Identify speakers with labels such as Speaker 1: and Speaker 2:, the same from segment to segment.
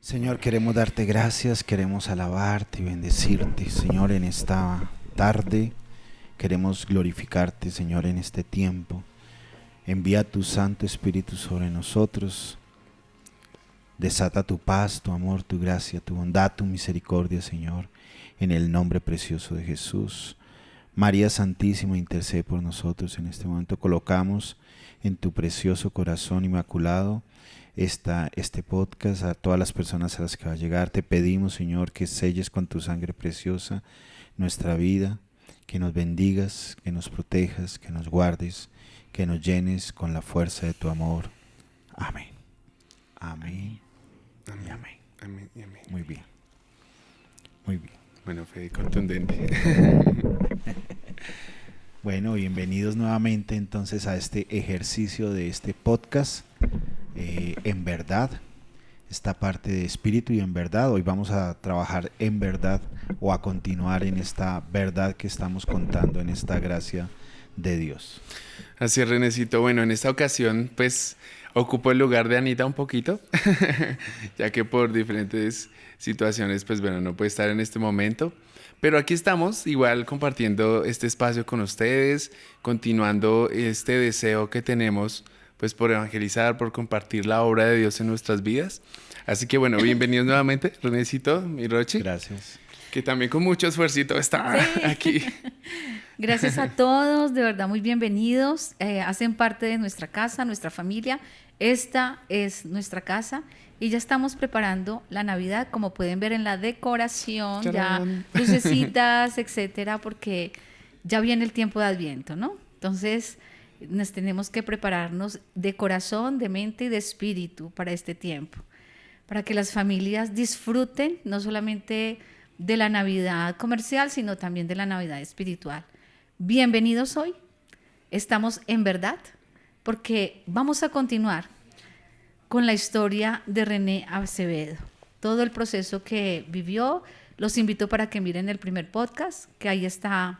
Speaker 1: Señor, queremos darte gracias, queremos alabarte y bendecirte, Señor, en esta tarde. Queremos glorificarte, Señor, en este tiempo. Envía tu Santo Espíritu sobre nosotros. Desata tu paz, tu amor, tu gracia, tu bondad, tu misericordia, Señor, en el nombre precioso de Jesús. María Santísima, intercede por nosotros en este momento. Colocamos en tu precioso corazón inmaculado este podcast, a todas las personas a las que va a llegar. Te pedimos, Señor, que selles con tu sangre preciosa nuestra vida, que nos bendigas, que nos protejas, que nos guardes, que nos llenes con la fuerza de tu amor. Amén. Amén.
Speaker 2: Amén.
Speaker 1: Y amén.
Speaker 2: Amén y amén.
Speaker 1: Muy bien. Muy bien.
Speaker 2: Bueno, Fede, contundente.
Speaker 1: Bueno, bienvenidos nuevamente entonces a este ejercicio de este podcast. En verdad, esta parte de espíritu y en verdad. Hoy vamos a trabajar en verdad o a continuar en esta verdad que estamos contando, en esta gracia de Dios.
Speaker 2: Así es, Renecito. Bueno, en esta ocasión, pues, ocupo el lugar de Anita un poquito, ya que por diferentes situaciones, pues, bueno, no puede estar en este momento. Pero aquí estamos, igual compartiendo este espacio con ustedes, continuando este deseo que tenemos, pues, por evangelizar, por compartir la obra de Dios en nuestras vidas. Así que, bueno, bienvenidos nuevamente, Renecito, mi Rochi,
Speaker 1: Gracias.
Speaker 2: que también con mucho esfuercito está aquí.
Speaker 3: Gracias a todos, de verdad muy bienvenidos. Hacen parte de nuestra casa, nuestra familia. Esta es nuestra casa y ya estamos preparando la Navidad, como pueden ver en la decoración,
Speaker 2: ¡Tarán!
Speaker 3: ya lucecitas, etcétera, porque ya viene el tiempo de Adviento, ¿no? Entonces, nos tenemos que prepararnos de corazón, de mente y de espíritu para este tiempo, para que las familias disfruten no solamente de la Navidad comercial, sino también de la Navidad espiritual. Bienvenidos hoy, estamos en verdad, porque vamos a continuar con la historia de René Acevedo, todo el proceso que vivió. Los invito para que miren el primer podcast, que ahí está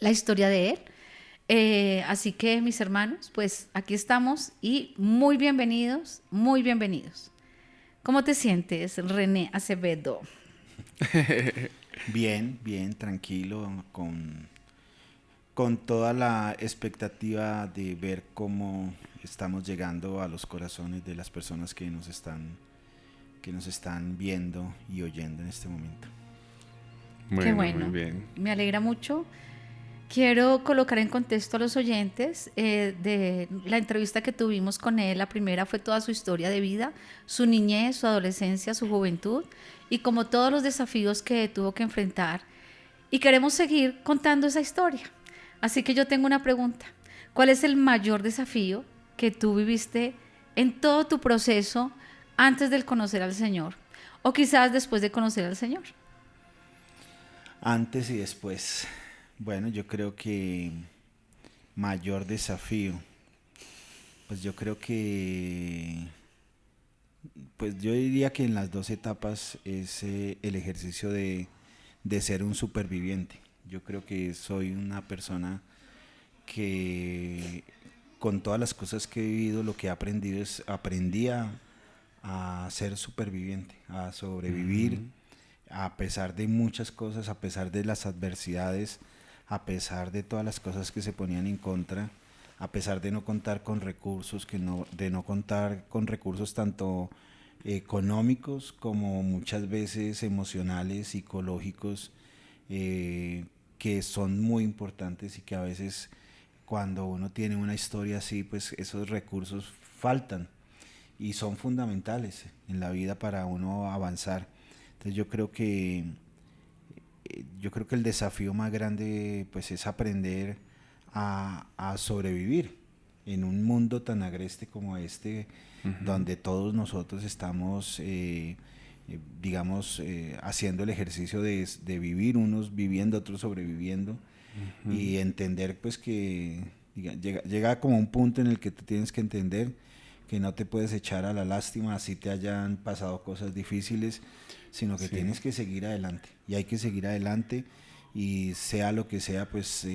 Speaker 3: la historia de él. Así que, mis hermanos, pues aquí estamos y muy bienvenidos, muy bienvenidos. ¿Cómo te sientes, René Acevedo?
Speaker 1: Bien, bien, tranquilo, con toda la expectativa de ver cómo estamos llegando a los corazones de las personas que nos están viendo y oyendo en este momento.
Speaker 3: Qué bueno,
Speaker 2: Muy bien.
Speaker 3: me alegra mucho. Quiero colocar en contexto a los oyentes de la entrevista que tuvimos con él. La primera fue toda su historia de vida, su niñez, su adolescencia, su juventud y como todos los desafíos que tuvo que enfrentar. Y queremos seguir contando esa historia. Así que yo tengo una pregunta. ¿Cuál es el mayor desafío que tú viviste en todo tu proceso antes de conocer al Señor? O quizás después de conocer al Señor.
Speaker 1: Antes y después. Bueno, yo creo que mayor desafío. Pues yo creo que, pues yo diría que en las dos etapas es el ejercicio de ser un superviviente. Yo creo que soy una persona que con todas las cosas que he vivido, lo que he aprendido es a ser superviviente, a sobrevivir, a pesar de muchas cosas, a pesar de las adversidades, a pesar de todas las cosas que se ponían en contra, a pesar de no contar con recursos, de no contar con recursos tanto económicos como muchas veces emocionales, psicológicos, que son muy importantes y que a veces cuando uno tiene una historia así, pues esos recursos faltan y son fundamentales en la vida para uno avanzar. Entonces yo creo que el desafío más grande pues es aprender a sobrevivir en un mundo tan agreste como este, donde todos nosotros estamos haciendo el ejercicio de vivir, unos viviendo, otros sobreviviendo, y entender pues que llega como un punto en el que tú tienes que entender que no te puedes echar a la lástima así te hayan pasado cosas difíciles, sino que tienes que seguir adelante, y hay que seguir adelante, y sea lo que sea, pues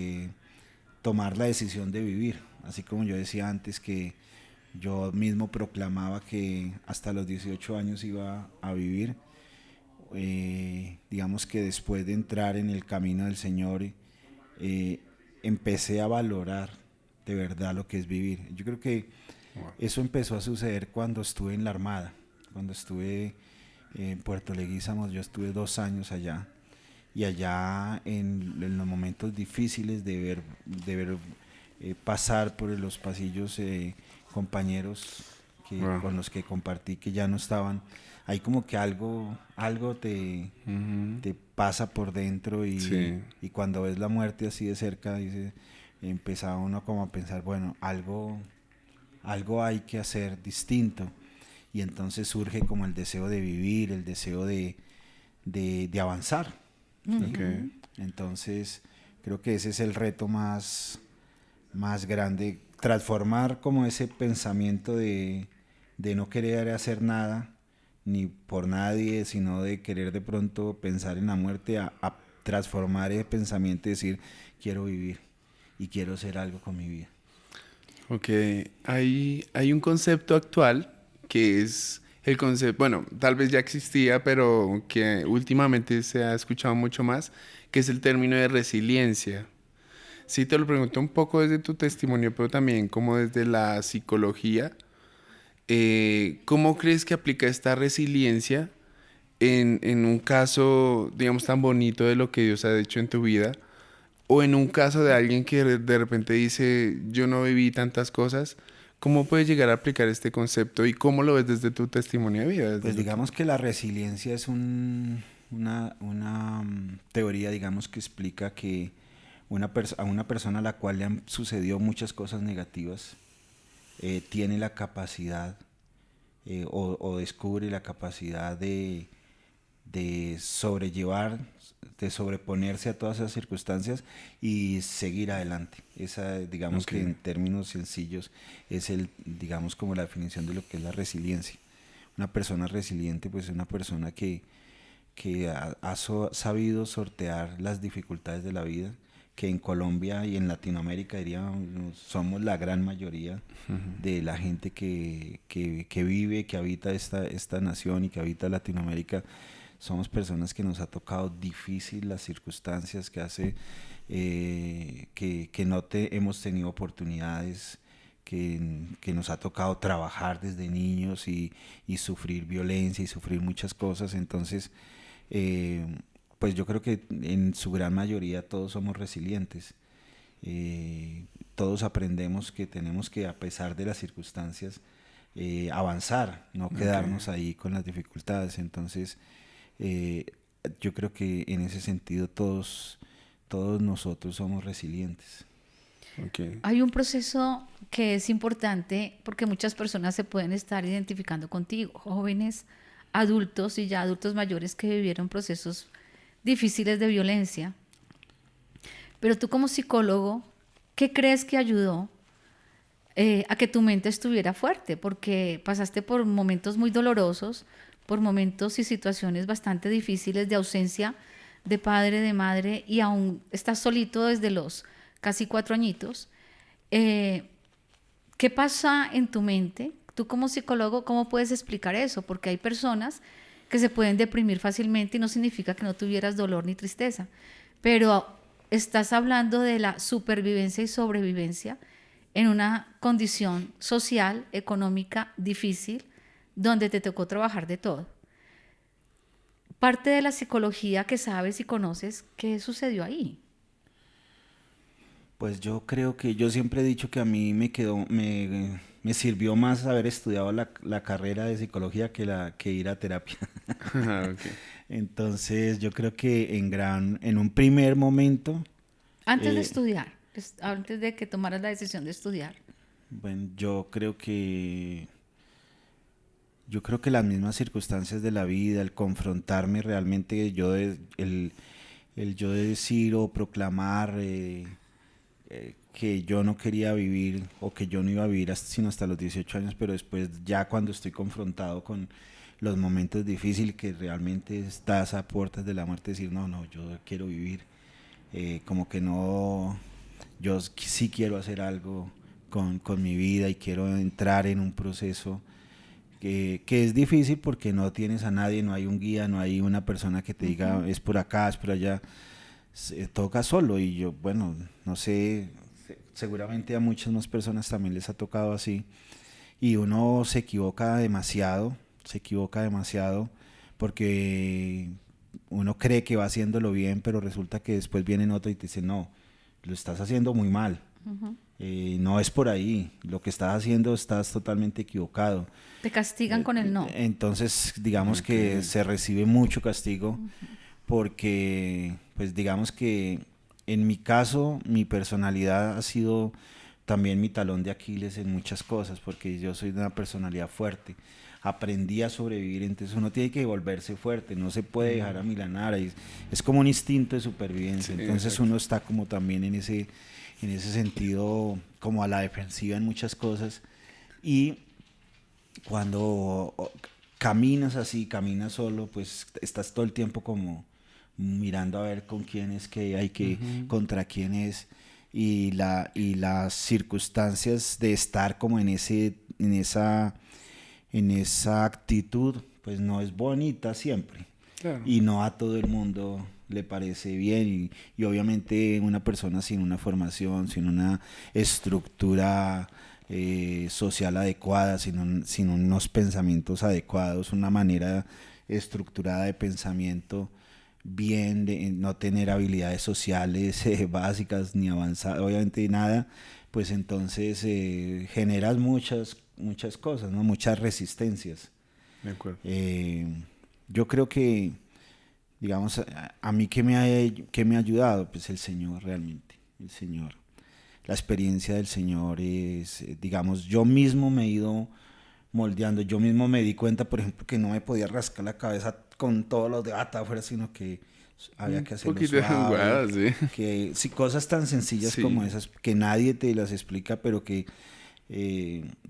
Speaker 1: tomar la decisión de vivir, así como yo decía antes que Yo mismo proclamaba que hasta los 18 años iba a vivir. Digamos que después de entrar en el camino del Señor, empecé a valorar de verdad lo que es vivir. Yo creo que eso empezó a suceder cuando estuve en la Armada, cuando estuve en Puerto Leguízamo. Yo estuve 2 años allá, y allá en los momentos difíciles de ver pasar por los pasillos compañeros
Speaker 2: Wow.
Speaker 1: con los que compartí, que ya no estaban, ahí como que algo
Speaker 2: Ujú.
Speaker 1: te pasa por dentro,
Speaker 2: Sí,
Speaker 1: y cuando ves la muerte así de cerca, empezaba uno como a pensar, bueno, algo hay que hacer distinto, y entonces surge como el deseo de vivir, el deseo de avanzar, ¿sí?
Speaker 2: ok,
Speaker 1: Entonces creo que ese es el reto más grande, transformar como ese pensamiento de no querer hacer nada ni por nadie, sino de querer de pronto pensar en la muerte, a transformar ese pensamiento y decir, quiero vivir y quiero hacer algo con mi vida.
Speaker 2: ok. Hay un concepto actual que es el concepto, bueno, tal vez ya existía, pero que últimamente se ha escuchado mucho más, que es el término de resiliencia. Sí, te lo pregunto un poco desde tu testimonio, pero también como desde la psicología. ¿Cómo crees que aplica esta resiliencia en un caso, digamos, tan bonito de lo que Dios ha hecho en tu vida? O en un caso de alguien que de repente dice, yo no viví tantas cosas, ¿cómo puedes llegar a aplicar este concepto y cómo lo ves desde tu testimonio de vida? Desde
Speaker 1: Pues
Speaker 2: lo que...
Speaker 1: digamos que la resiliencia es una teoría, digamos, que explica que a una persona a la cual le han sucedido muchas cosas negativas, tiene la capacidad, o descubre la capacidad de sobrellevar, de sobreponerse a todas esas circunstancias y seguir adelante. Esa, digamos
Speaker 2: Ok,
Speaker 1: que en términos sencillos, es digamos, como la definición de lo que es la resiliencia. Una persona resiliente, pues es una persona que ha sabido sortear las dificultades de la vida, que en Colombia y en Latinoamérica, diríamos, somos la gran mayoría de la gente que vive, que habita esta nación y que habita Latinoamérica. Somos personas que nos ha tocado difícil las circunstancias, que hace que no hemos tenido oportunidades, que nos ha tocado trabajar desde niños, y sufrir violencia y sufrir muchas cosas. Entonces, eh, pues yo creo que en su gran mayoría todos somos resilientes. Eh, Todos aprendemos que tenemos que, a pesar de las circunstancias, avanzar, no
Speaker 2: ok,
Speaker 1: quedarnos ahí con las dificultades. Entonces, eh, yo creo que en ese sentido todos nosotros somos resilientes.
Speaker 2: ok,
Speaker 3: Hay un proceso que es importante porque muchas personas se pueden estar identificando contigo, jóvenes, adultos y ya adultos mayores que vivieron procesos difíciles de violencia. Pero tú como psicólogo, ¿qué crees que ayudó a que tu mente estuviera fuerte? Porque pasaste por momentos muy dolorosos, por momentos y situaciones bastante difíciles de ausencia de padre, de madre, y aún estás solito desde los casi 4 añitos. Eh, ¿Qué pasa en tu mente? Tú como psicólogo, ¿cómo puedes explicar eso? Porque hay personas que se pueden deprimir fácilmente y no significa que no tuvieras dolor ni tristeza, pero estás hablando de la supervivencia y sobrevivencia en una condición social, económica difícil, donde te tocó trabajar de todo. Parte de la psicología que sabes y conoces, ¿qué sucedió ahí?
Speaker 1: Pues yo creo que yo siempre he dicho que a mí me sirvió más haber estudiado la carrera de psicología que ir a terapia.
Speaker 2: ok.
Speaker 1: Entonces yo creo que en un primer momento,
Speaker 3: Antes de
Speaker 1: eh,
Speaker 3: estudiar, antes de que tomaras la decisión de estudiar.
Speaker 1: bueno, yo creo que las mismas circunstancias de la vida, el confrontarme realmente, el yo de decir o proclamar, que yo no quería vivir, o que yo no iba a vivir sino hasta los 18 años, pero después, ya cuando estoy confrontado con los momentos difíciles, que realmente estás a puertas de la muerte, decir, no, no, yo quiero vivir, como que no, sí quiero hacer algo con mi vida y quiero entrar en un proceso que es difícil porque no tienes a nadie, no hay un guía, no hay una persona que te diga es por acá, es por allá, se toca solo. Y yo, bueno, no sé, seguramente a muchas más personas también les ha tocado así, y uno se equivoca demasiado porque uno cree que va haciéndolo bien, pero resulta que después vienen otros y te dicen, no, lo estás haciendo muy mal. No es por ahí, lo que estás haciendo estás totalmente equivocado.
Speaker 3: Te castigan con el no.
Speaker 1: Entonces, digamos que se recibe mucho castigo porque, pues digamos que en mi caso, mi personalidad ha sido también mi talón de Aquiles en muchas cosas, porque yo soy de una personalidad fuerte. Aprendí a sobrevivir, entonces uno tiene que volverse fuerte, no se puede dejar amilanar, es como un instinto de supervivencia,
Speaker 2: Sí,
Speaker 1: entonces
Speaker 2: exacto.
Speaker 1: uno está como también en ese sentido, como a la defensiva en muchas cosas, y cuando caminas así, caminas solo, pues estás todo el tiempo como mirando a ver con quién es que hay que, contra quién es, y las circunstancias de estar como en esa actitud, pues no es bonita siempre.
Speaker 2: Claro.
Speaker 1: Y no a todo el mundo le parece bien, y obviamente una persona sin una formación, sin una estructura social adecuada, sin unos pensamientos adecuados, una manera estructurada de pensamiento bien, de no tener habilidades sociales básicas ni avanzadas, obviamente nada, pues entonces generas muchas cosas, ¿no? Muchas resistencias.
Speaker 2: De acuerdo.
Speaker 1: Yo creo que, digamos, a mí que me ha ayudado, pues el Señor realmente, el Señor. La experiencia del Señor es, digamos, yo mismo me he ido moldeando, yo mismo me di cuenta, por ejemplo, que no me podía rascar la cabeza con todos los de bata afuera, sino que había
Speaker 2: Un
Speaker 1: que hacerlo
Speaker 2: poquito de
Speaker 1: suave,
Speaker 2: jugada, sí.
Speaker 1: que si cosas tan sencillas como
Speaker 2: Sí.
Speaker 1: esas, que nadie te las explica, pero que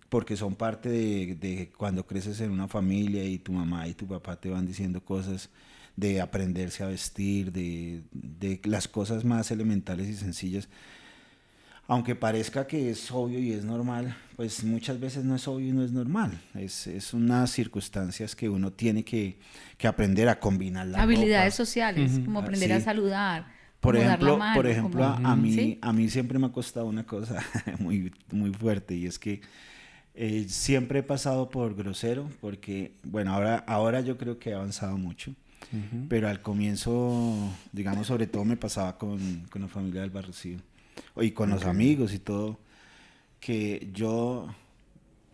Speaker 1: porque son parte de cuando creces en una familia y tu mamá y tu papá te van diciendo cosas, de aprenderse a vestir, de las cosas más elementales y sencillas. Aunque parezca que es obvio y es normal, pues muchas veces no es obvio y no es normal. Es unas circunstancias que uno tiene que aprender a combinar la
Speaker 3: Habilidades
Speaker 1: ropa.
Speaker 3: sociales, como aprender a
Speaker 1: Sí.
Speaker 3: saludar,
Speaker 1: Por
Speaker 3: como dar la
Speaker 1: ejemplo,
Speaker 3: mano, como, ¿sí?
Speaker 1: a mí siempre me ha costado una cosa muy fuerte, y es que siempre he pasado por grosero, porque, bueno, ahora yo creo que he avanzado mucho, pero al comienzo, digamos, sobre todo me pasaba con la familia del Barrocío y con los
Speaker 2: Ok.
Speaker 1: amigos y todo, que yo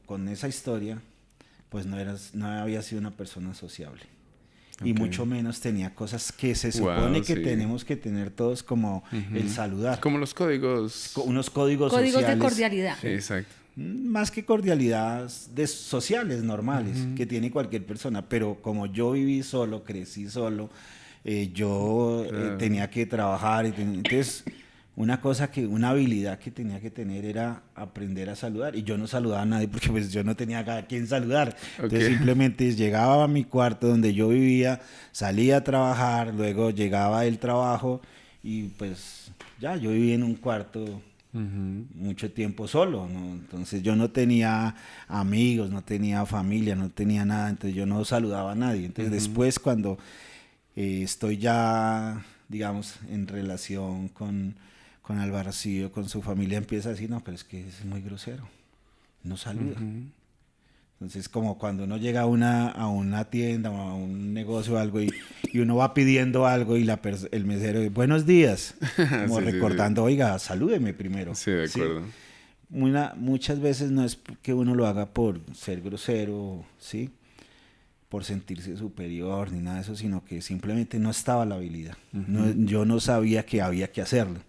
Speaker 1: con esa historia, pues no había sido una persona sociable. Y
Speaker 2: Ok.
Speaker 1: mucho menos tenía cosas que se supone
Speaker 2: Wow,
Speaker 1: que
Speaker 2: sí.
Speaker 1: tenemos que tener todos, como el saludar,
Speaker 2: Como los códigos.
Speaker 1: unos códigos
Speaker 3: Códigos de
Speaker 1: sociales,
Speaker 3: cordialidad.
Speaker 2: Exacto.
Speaker 1: más que cordialidad, sociales normales que tiene cualquier persona, pero como yo viví solo, crecí solo, yo
Speaker 2: Claro.
Speaker 1: tenía que trabajar, entonces una habilidad que tenía que tener era aprender a saludar, y yo no saludaba a nadie porque pues yo no tenía a quien saludar, entonces
Speaker 2: Ok.
Speaker 1: simplemente llegaba a mi cuarto donde yo vivía, salía a trabajar, luego llegaba del trabajo y pues ya yo vivía en un cuarto mucho tiempo solo, ¿no? Entonces yo no tenía amigos, no tenía familia, no tenía nada, entonces yo no saludaba a nadie. Entonces después, cuando estoy ya, digamos, en relación con Alvarcillo, con su familia, empieza a decir, no, pero es que es muy grosero, no saluda. Entonces, como cuando uno llega a una tienda o a un negocio o algo, y uno va pidiendo algo y el mesero dice, buenos días, como
Speaker 2: Sí, sí, sí.
Speaker 1: recordando, oiga, salúdeme primero.
Speaker 2: Sí, de
Speaker 1: ¿Sí?
Speaker 2: acuerdo.
Speaker 1: Muchas veces no es que uno lo haga por ser grosero, ¿sí? Por sentirse superior ni nada de eso, sino que simplemente no estaba la habilidad. Yo no sabía que había que hacerlo.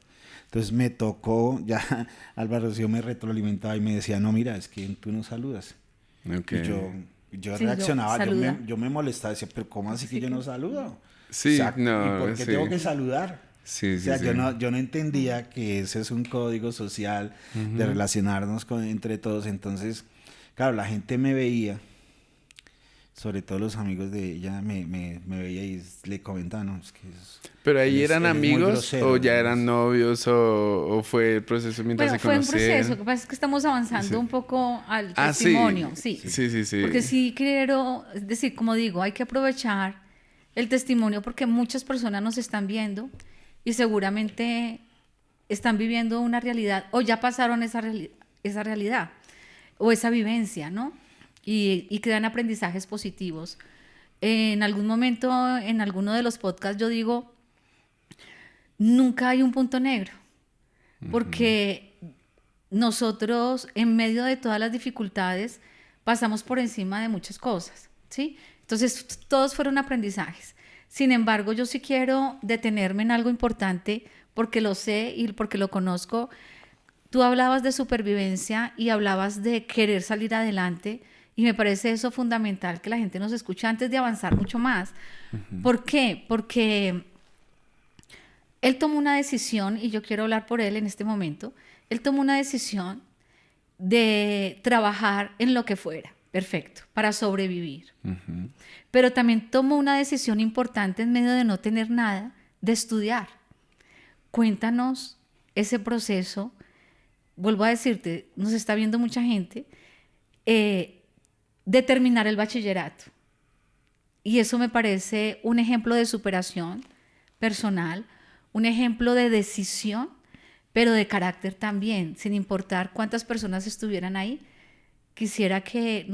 Speaker 1: Entonces me tocó, ya Álvaro Rocío me retroalimentaba y me decía, no, mira, es que tú no saludas.
Speaker 2: Ok.
Speaker 1: Y yo
Speaker 3: Sí, yo,
Speaker 1: reaccionaba,
Speaker 3: saluda.
Speaker 1: yo me molestaba, decía, pero ¿cómo así que
Speaker 3: Sí,
Speaker 1: yo
Speaker 3: que-
Speaker 1: no saludo? O
Speaker 2: Sí,
Speaker 1: sea, ¿y por
Speaker 2: no,
Speaker 1: qué
Speaker 2: sí.
Speaker 1: tengo que saludar?
Speaker 2: Sí,
Speaker 1: O
Speaker 2: sí,
Speaker 1: sea,
Speaker 2: sí.
Speaker 1: yo no entendía que ese es un código social de relacionarnos entre todos. Entonces, claro, la gente me veía sobre todo los amigos de ella me veía y le comentaba, no, es que
Speaker 2: ¿Pero ahí eran
Speaker 1: él es muy
Speaker 2: amigos
Speaker 1: grosero,
Speaker 2: o ya eran novios o fue el proceso mientras
Speaker 3: Bueno,
Speaker 2: se
Speaker 3: fue un
Speaker 2: conocían?
Speaker 3: proceso. Lo que pasa es que estamos avanzando
Speaker 2: Sí.
Speaker 3: un poco al
Speaker 2: Ah, sí.
Speaker 3: testimonio, sí.
Speaker 2: Sí.
Speaker 3: Porque sí quiero, es decir, como digo, hay que aprovechar el testimonio porque muchas personas nos están viendo y seguramente están viviendo una realidad o ya pasaron esa realidad o esa vivencia, ¿no? Y crean aprendizajes positivos. En algún momento, en alguno de los podcasts, yo digo, nunca hay un punto negro, porque nosotros, en medio de todas las dificultades, pasamos por encima de muchas cosas, ¿sí? Entonces, todos fueron aprendizajes. Sin embargo, yo sí quiero detenerme en algo importante, porque lo sé y porque lo conozco. Tú hablabas de supervivencia y hablabas de querer salir adelante, y me parece eso fundamental, que la gente nos escuche antes de avanzar mucho más. ¿Por qué? Porque él tomó una decisión, y yo quiero hablar por él en este momento. Él tomó una decisión de trabajar en lo que fuera, perfecto, para sobrevivir. Pero también tomó una decisión importante en medio de no tener nada, de estudiar. Cuéntanos ese proceso. Vuelvo a decirte, nos está viendo mucha gente, de terminar el bachillerato. Y eso me parece un ejemplo de superación personal, un ejemplo de decisión, pero de carácter también, sin importar cuántas personas estuvieran ahí. Quisiera que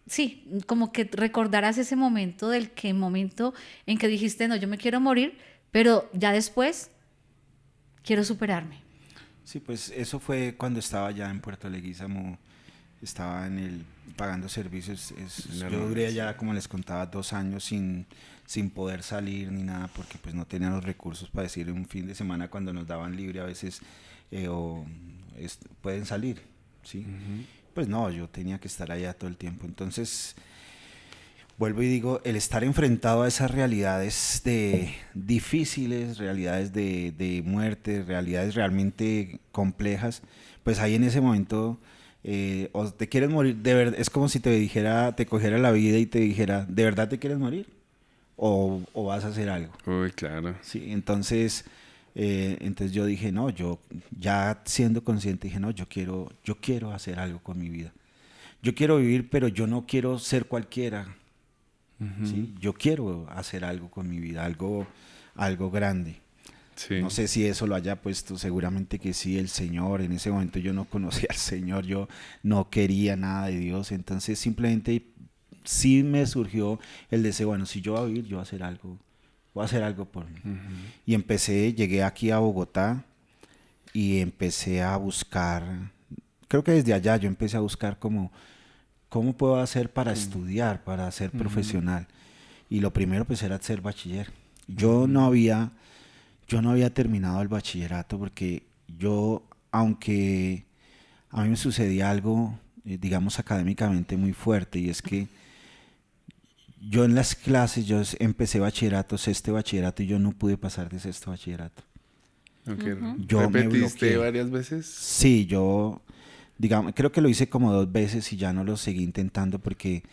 Speaker 3: sí, como que recordaras ese momento momento en que dijiste, no, yo me quiero morir, pero ya después quiero superarme.
Speaker 1: Sí, pues eso fue cuando estaba ya en Puerto Leguízamo, estaba pagando servicios. Yo duré ya, como les contaba, 2 años sin poder salir ni nada, porque pues no tenía los recursos para decir un fin de semana cuando nos daban libre a veces, pueden salir, ¿sí? Pues no, yo tenía que estar allá todo el tiempo. Entonces, vuelvo y digo, el estar enfrentado a esas realidades difíciles, realidades de muerte, realidades realmente complejas, pues ahí en ese momento, o te quieres morir, de verdad, es como si te cogiera la vida y te dijera, ¿de verdad te quieres morir? ¿O vas a hacer algo?
Speaker 2: Uy, claro.
Speaker 1: Sí, entonces yo dije, no, yo ya siendo consciente dije, no, yo quiero hacer algo con mi vida. Yo quiero vivir, pero yo no quiero ser cualquiera. ¿Sí? Yo quiero hacer algo con mi vida, algo grande.
Speaker 2: Sí.
Speaker 1: No sé si eso lo haya puesto, seguramente que sí, el Señor. En ese momento yo no conocía al Señor, yo no quería nada de Dios, entonces simplemente sí me surgió el deseo, bueno, si yo voy a vivir, yo voy a hacer algo por mí. Y llegué aquí a Bogotá y empecé a buscar, creo que desde allá yo empecé a buscar cómo puedo hacer para estudiar, para ser profesional. Y lo primero pues era ser bachiller. Yo no había terminado el bachillerato porque aunque a mí me sucedía algo, digamos, académicamente muy fuerte, y es que yo en las clases, yo empecé sexto bachillerato, y yo no pude pasar de sexto bachillerato.
Speaker 2: Okay.
Speaker 1: Yo me
Speaker 2: ¿Repetiste
Speaker 1: bloqueé
Speaker 2: varias veces?
Speaker 1: Sí, digamos, creo que lo hice como 2 veces y ya no lo seguí intentando porque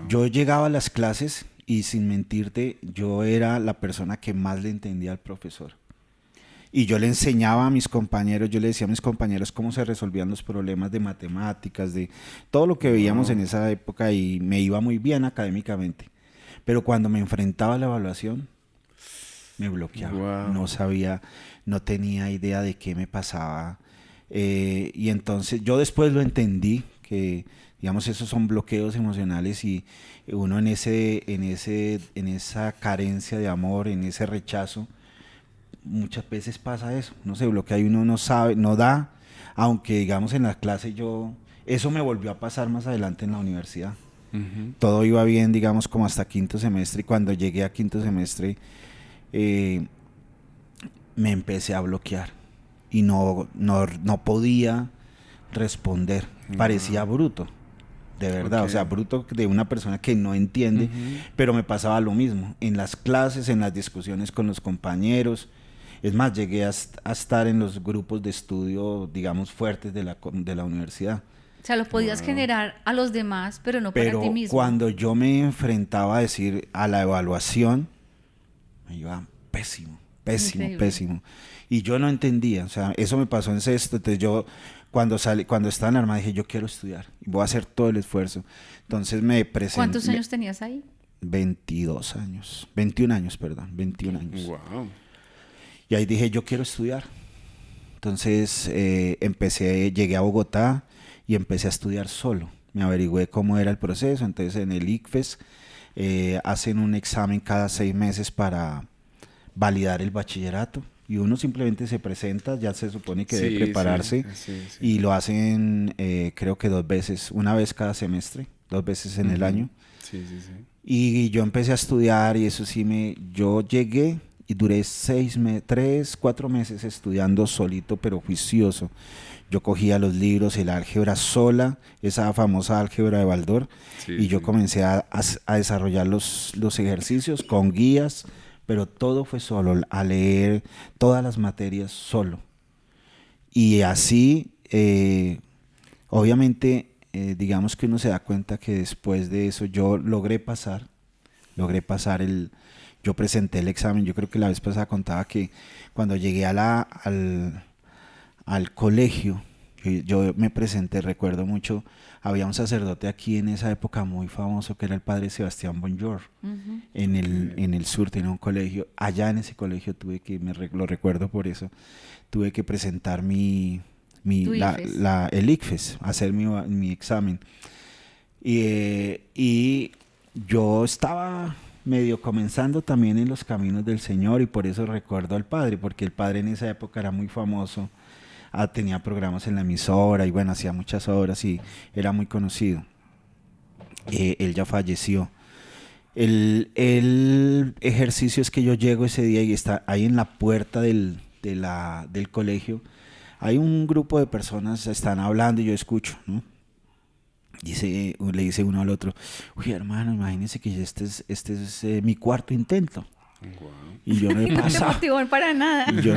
Speaker 1: yo llegaba a las clases y, sin mentirte, yo era la persona que más le entendía al profesor. Y yo le enseñaba a mis compañeros, yo le decía a mis compañeros cómo se resolvían los problemas de matemáticas, de todo lo que veíamos en esa época, y me iba muy bien académicamente. Pero cuando me enfrentaba a la evaluación, me bloqueaba. No sabía, no tenía idea de qué me pasaba. Y entonces yo después lo entendí, que digamos esos son bloqueos emocionales, y uno en esa carencia de amor, en ese rechazo, muchas veces pasa eso, no se bloquea y uno no sabe, no da, aunque digamos en la clase eso me volvió a pasar más adelante en la universidad. Todo iba bien, digamos, como hasta 5º semestre, y cuando llegué a 5º semestre me empecé a bloquear y no podía responder. Parecía bruto, de verdad, o sea, bruto de una persona que no entiende, pero me pasaba lo mismo en las clases, en las discusiones con los compañeros. Es más, llegué a estar en los grupos de estudio, digamos, fuertes de la universidad.
Speaker 3: O sea, lo podías
Speaker 2: Wow.
Speaker 3: generar a los demás, pero no para
Speaker 1: Pero
Speaker 3: ti mismo.
Speaker 1: cuando yo me enfrentaba a decir a la evaluación, me iba pésimo, pésimo,
Speaker 3: Increíble.
Speaker 1: pésimo. Y yo no entendía, o sea, eso me pasó en sexto, entonces yo cuando estaba en la armada dije, yo quiero estudiar y voy a hacer todo el esfuerzo. Entonces me presenté.
Speaker 3: ¿Cuántos años tenías ahí?
Speaker 1: 22 años, 21 años, perdón, 21 años.
Speaker 2: Wow.
Speaker 1: Y ahí dije, yo quiero estudiar. Entonces llegué a Bogotá y empecé a estudiar solo. Me averigüé cómo era el proceso. Entonces en el ICFES hacen un examen cada 6 meses para validar el bachillerato. Y uno simplemente se presenta, ya se supone que debe
Speaker 2: Sí,
Speaker 1: prepararse.
Speaker 2: sí, sí.
Speaker 1: Y lo hacen creo que 2 veces, una vez cada semestre, 2 veces en el
Speaker 2: Ujú.
Speaker 1: año.
Speaker 2: Sí, sí, sí.
Speaker 1: Y yo empecé a estudiar y eso sí yo llegué y duré 3, 4 meses estudiando solito, pero juicioso. Yo cogía los libros, el álgebra sola, esa famosa álgebra de Baldor,
Speaker 2: Sí,
Speaker 1: y yo
Speaker 2: sí.
Speaker 1: comencé a desarrollar los ejercicios con guías, pero todo fue solo, a leer todas las materias solo. Y así, obviamente, digamos que uno se da cuenta que después de eso yo logré pasar yo presenté el examen. Yo creo que la vez pasada contaba que cuando llegué al colegio, yo me presenté, recuerdo mucho, había un sacerdote aquí en esa época muy famoso que era el padre Sebastián Bonjour,
Speaker 3: Ujú.
Speaker 1: en el sur tenía un colegio. Allá en ese colegio lo recuerdo por eso, tuve que presentar
Speaker 3: Tu IFES.
Speaker 1: el ICFES, hacer mi examen. Y yo estaba medio comenzando también en los caminos del Señor y por eso recuerdo al padre, porque el padre en esa época era muy famoso, tenía programas en la emisora y bueno, hacía muchas obras y era muy conocido. Él ya falleció. El ejercicio es que yo llego ese día y está ahí en la puerta del colegio. Hay un grupo de personas, están hablando y yo escucho, ¿no? Le dice uno al otro, uy hermano, imagínese que este es mi cuarto intento.
Speaker 2: Wow.
Speaker 1: Y yo no he
Speaker 3: Y no te
Speaker 1: pasado.
Speaker 3: motivó para nada.
Speaker 1: Y, yo,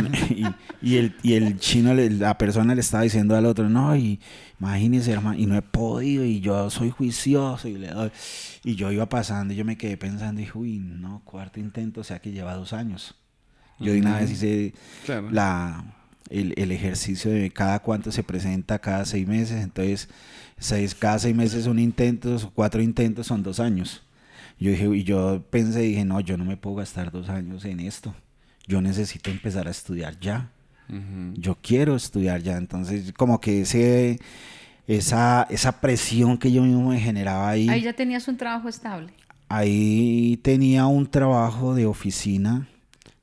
Speaker 1: y el chino, la persona le estaba diciendo al otro, no, y imagínese hermano, y no he podido, y yo soy juicioso, y le doy. Y yo iba pasando, y yo me quedé pensando, y dije, uy, no, cuarto intento, o sea que lleva 2 años. Yo de una vez hice
Speaker 2: Claro.
Speaker 1: el ejercicio de cada cuánto se presenta, cada 6 meses, entonces cada 6 meses un intento, 4 intentos son 2 años. Yo dije, y yo pensé, dije, no, yo no me puedo gastar 2 años en esto. Yo necesito empezar a estudiar ya.
Speaker 2: Ujú.
Speaker 1: Yo quiero estudiar ya. Entonces, como que esa presión que yo mismo me generaba
Speaker 3: Ahí ya tenías un trabajo estable.
Speaker 1: ahí tenía un trabajo de oficina,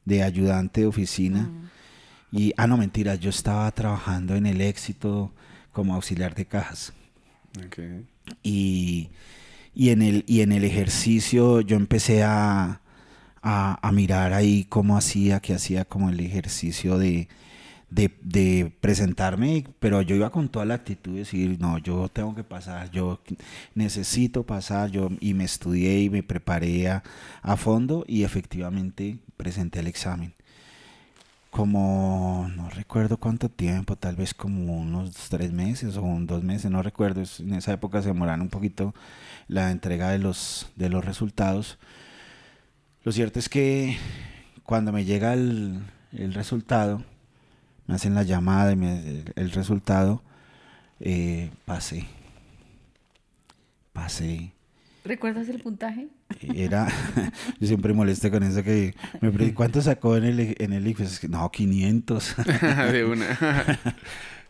Speaker 1: de ayudante de oficina. Y, no, mentira, yo estaba trabajando en el Éxito como auxiliar de cajas.
Speaker 2: Okay.
Speaker 1: Y en el ejercicio yo empecé a mirar ahí qué hacía como el ejercicio de presentarme, pero yo iba con toda la actitud de decir, no, yo tengo que pasar, yo necesito pasar, y me estudié y me preparé a fondo y efectivamente presenté el examen. Como, no recuerdo cuánto tiempo, tal vez como unos 3 meses o 2 meses, no recuerdo. En esa época se demoraron un poquito la entrega de los resultados. Lo cierto es que cuando me llega el resultado, me hacen la llamada y el resultado, pasé.
Speaker 3: ¿Recuerdas el puntaje?
Speaker 1: Era, yo siempre molesto con eso que ¿cuánto sacó en el ICFES? No, 500.
Speaker 2: De una.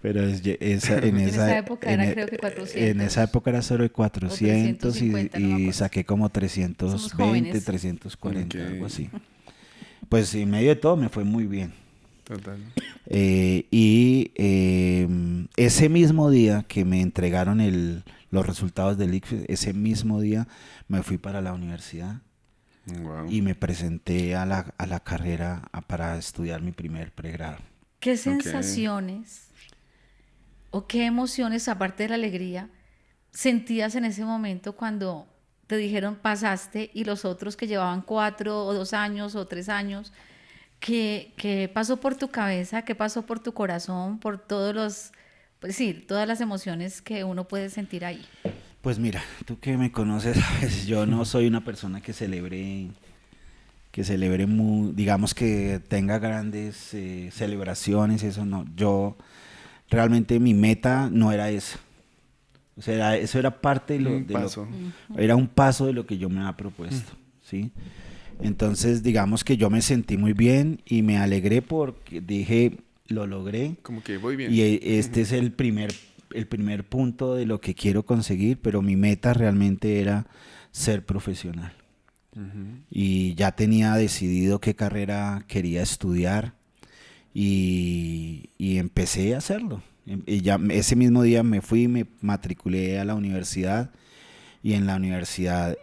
Speaker 1: Pero
Speaker 3: En esa época era creo que 400.
Speaker 1: En esa época era solo de 400
Speaker 3: 350, no me
Speaker 1: y
Speaker 3: acuerdo.
Speaker 1: saqué como
Speaker 3: Somos
Speaker 1: 320,
Speaker 3: jóvenes.
Speaker 1: 340,
Speaker 2: Ok.
Speaker 1: algo así. Pues en medio de todo me fue muy bien.
Speaker 2: Total.
Speaker 1: Ese mismo día que me entregaron los resultados del ICFES, ese mismo día me fui para la universidad
Speaker 2: Wow.
Speaker 1: y me presenté a la carrera para estudiar mi primer pregrado.
Speaker 3: ¿Qué sensaciones o qué emociones, aparte de la alegría, sentías en ese momento cuando te dijeron pasaste y los otros que llevaban 4 o 2 años o 3 años, ¿qué pasó por tu cabeza? ¿Qué pasó por tu corazón? Por todos pues sí, todas las emociones que uno puede sentir ahí.
Speaker 1: Pues mira, tú que me conoces, sabes, yo no soy una persona que celebre digamos que tenga grandes celebraciones, eso no. Yo realmente mi meta no era esa. O sea, eso era parte
Speaker 2: Un paso.
Speaker 1: era un paso de lo que yo me había propuesto, ¿sí? Entonces, digamos que yo me sentí muy bien y me alegré porque dije, lo logré.
Speaker 2: Como que voy bien.
Speaker 1: Y este es el primer punto de lo que quiero conseguir, pero mi meta realmente era ser profesional. Y ya tenía decidido qué carrera quería estudiar y empecé a hacerlo. Y ya ese mismo día me fui, me matriculé a la universidad y en la universidad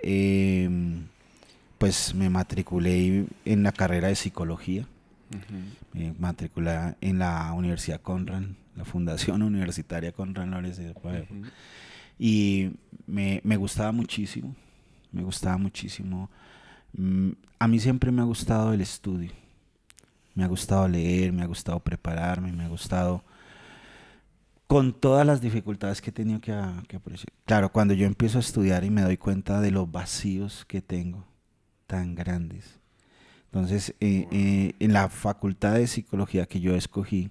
Speaker 1: pues me matriculé en la carrera de psicología. Me matriculé en la Universidad Conrad, la Fundación Universitaria Conrad Lorenz. Y me gustaba muchísimo, me gustaba muchísimo. A mí siempre me ha gustado el estudio, me ha gustado leer, me ha gustado prepararme, me ha gustado, con todas las dificultades que he tenido que apreciar. Claro, cuando yo empiezo a estudiar y me doy cuenta de los vacíos que tengo tan grandes. Entonces, en la facultad de psicología que yo escogí,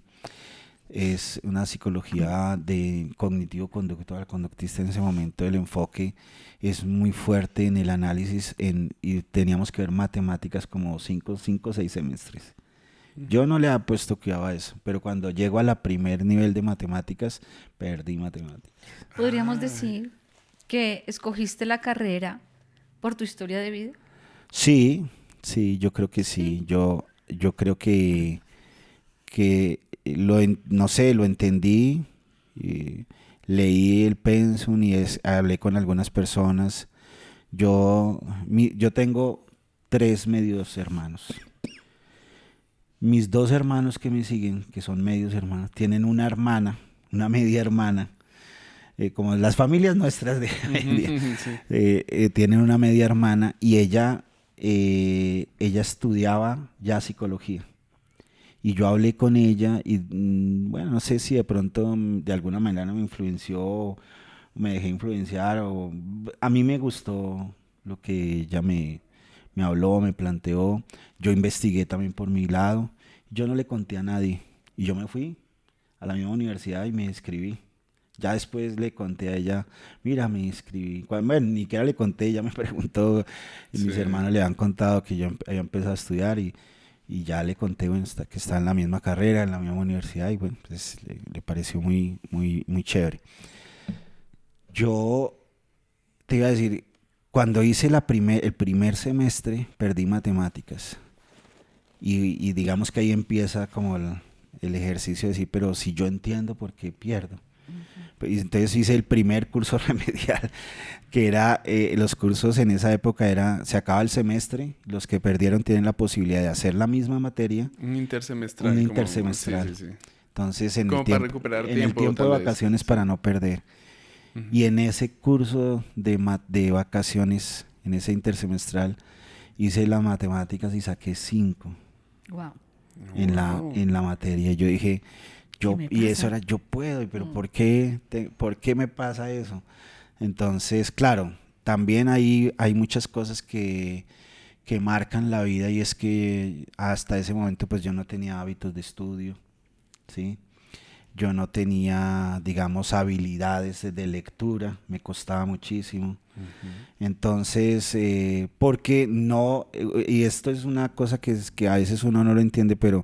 Speaker 1: es una psicología de cognitivo-conductual, conductista en ese momento. El enfoque es muy fuerte en el análisis y teníamos que ver matemáticas como 5 o 6 semestres. Yo no le había puesto cuidado a eso, pero cuando llego a la primer nivel de matemáticas, perdí matemáticas.
Speaker 3: ¿Podríamos decir que escogiste la carrera por tu historia de vida?
Speaker 1: Sí, sí, yo creo que sí. Yo creo que no sé, lo entendí, leí el pensum y hablé con algunas personas. Yo tengo 3 medios hermanos. Mis 2 hermanos que me siguen, que son medios hermanos, tienen una hermana, una media hermana, como las familias nuestras de sí. Tienen una media hermana y ella estudiaba ya psicología. Y yo hablé con ella y bueno, no sé si de pronto de alguna manera me influenció, me dejé influenciar o a mí me gustó lo que ella me habló, me planteó. Yo investigué también por mi lado. Yo no le conté a nadie y yo me fui a la misma universidad y me inscribí. Ya después le conté a ella, mira, me inscribí. Bueno, ni siquiera le conté, ella me preguntó y mis hermanos le han contado que yo había empezado a estudiar y ya le conté, bueno, que está en la misma carrera, en la misma universidad y bueno, pues le pareció muy, muy, muy chévere. Yo te iba a decir, cuando hice el primer semestre perdí matemáticas y digamos que ahí empieza como el ejercicio de decir, pero si yo entiendo por qué pierdo. Entonces hice el primer curso remedial, que era, los cursos en esa época se acaba el semestre, los que perdieron tienen la posibilidad de hacer la misma materia.
Speaker 2: Un intersemestral.
Speaker 1: Sí. Entonces en
Speaker 2: como
Speaker 1: el tiempo,
Speaker 2: para recuperar
Speaker 1: en el tiempo de vacaciones para no perder. Y en ese curso de vacaciones, en ese intersemestral, hice las matemáticas y saqué 5 en la materia. Yo dije, y eso era, yo puedo, pero ¿por qué me pasa eso? Entonces, claro, también hay muchas cosas que marcan la vida y es que hasta ese momento pues yo no tenía hábitos de estudio, ¿sí? Yo no tenía, digamos, habilidades de lectura, me costaba muchísimo. Entonces, porque no, y esto es una cosa que a veces uno no lo entiende, pero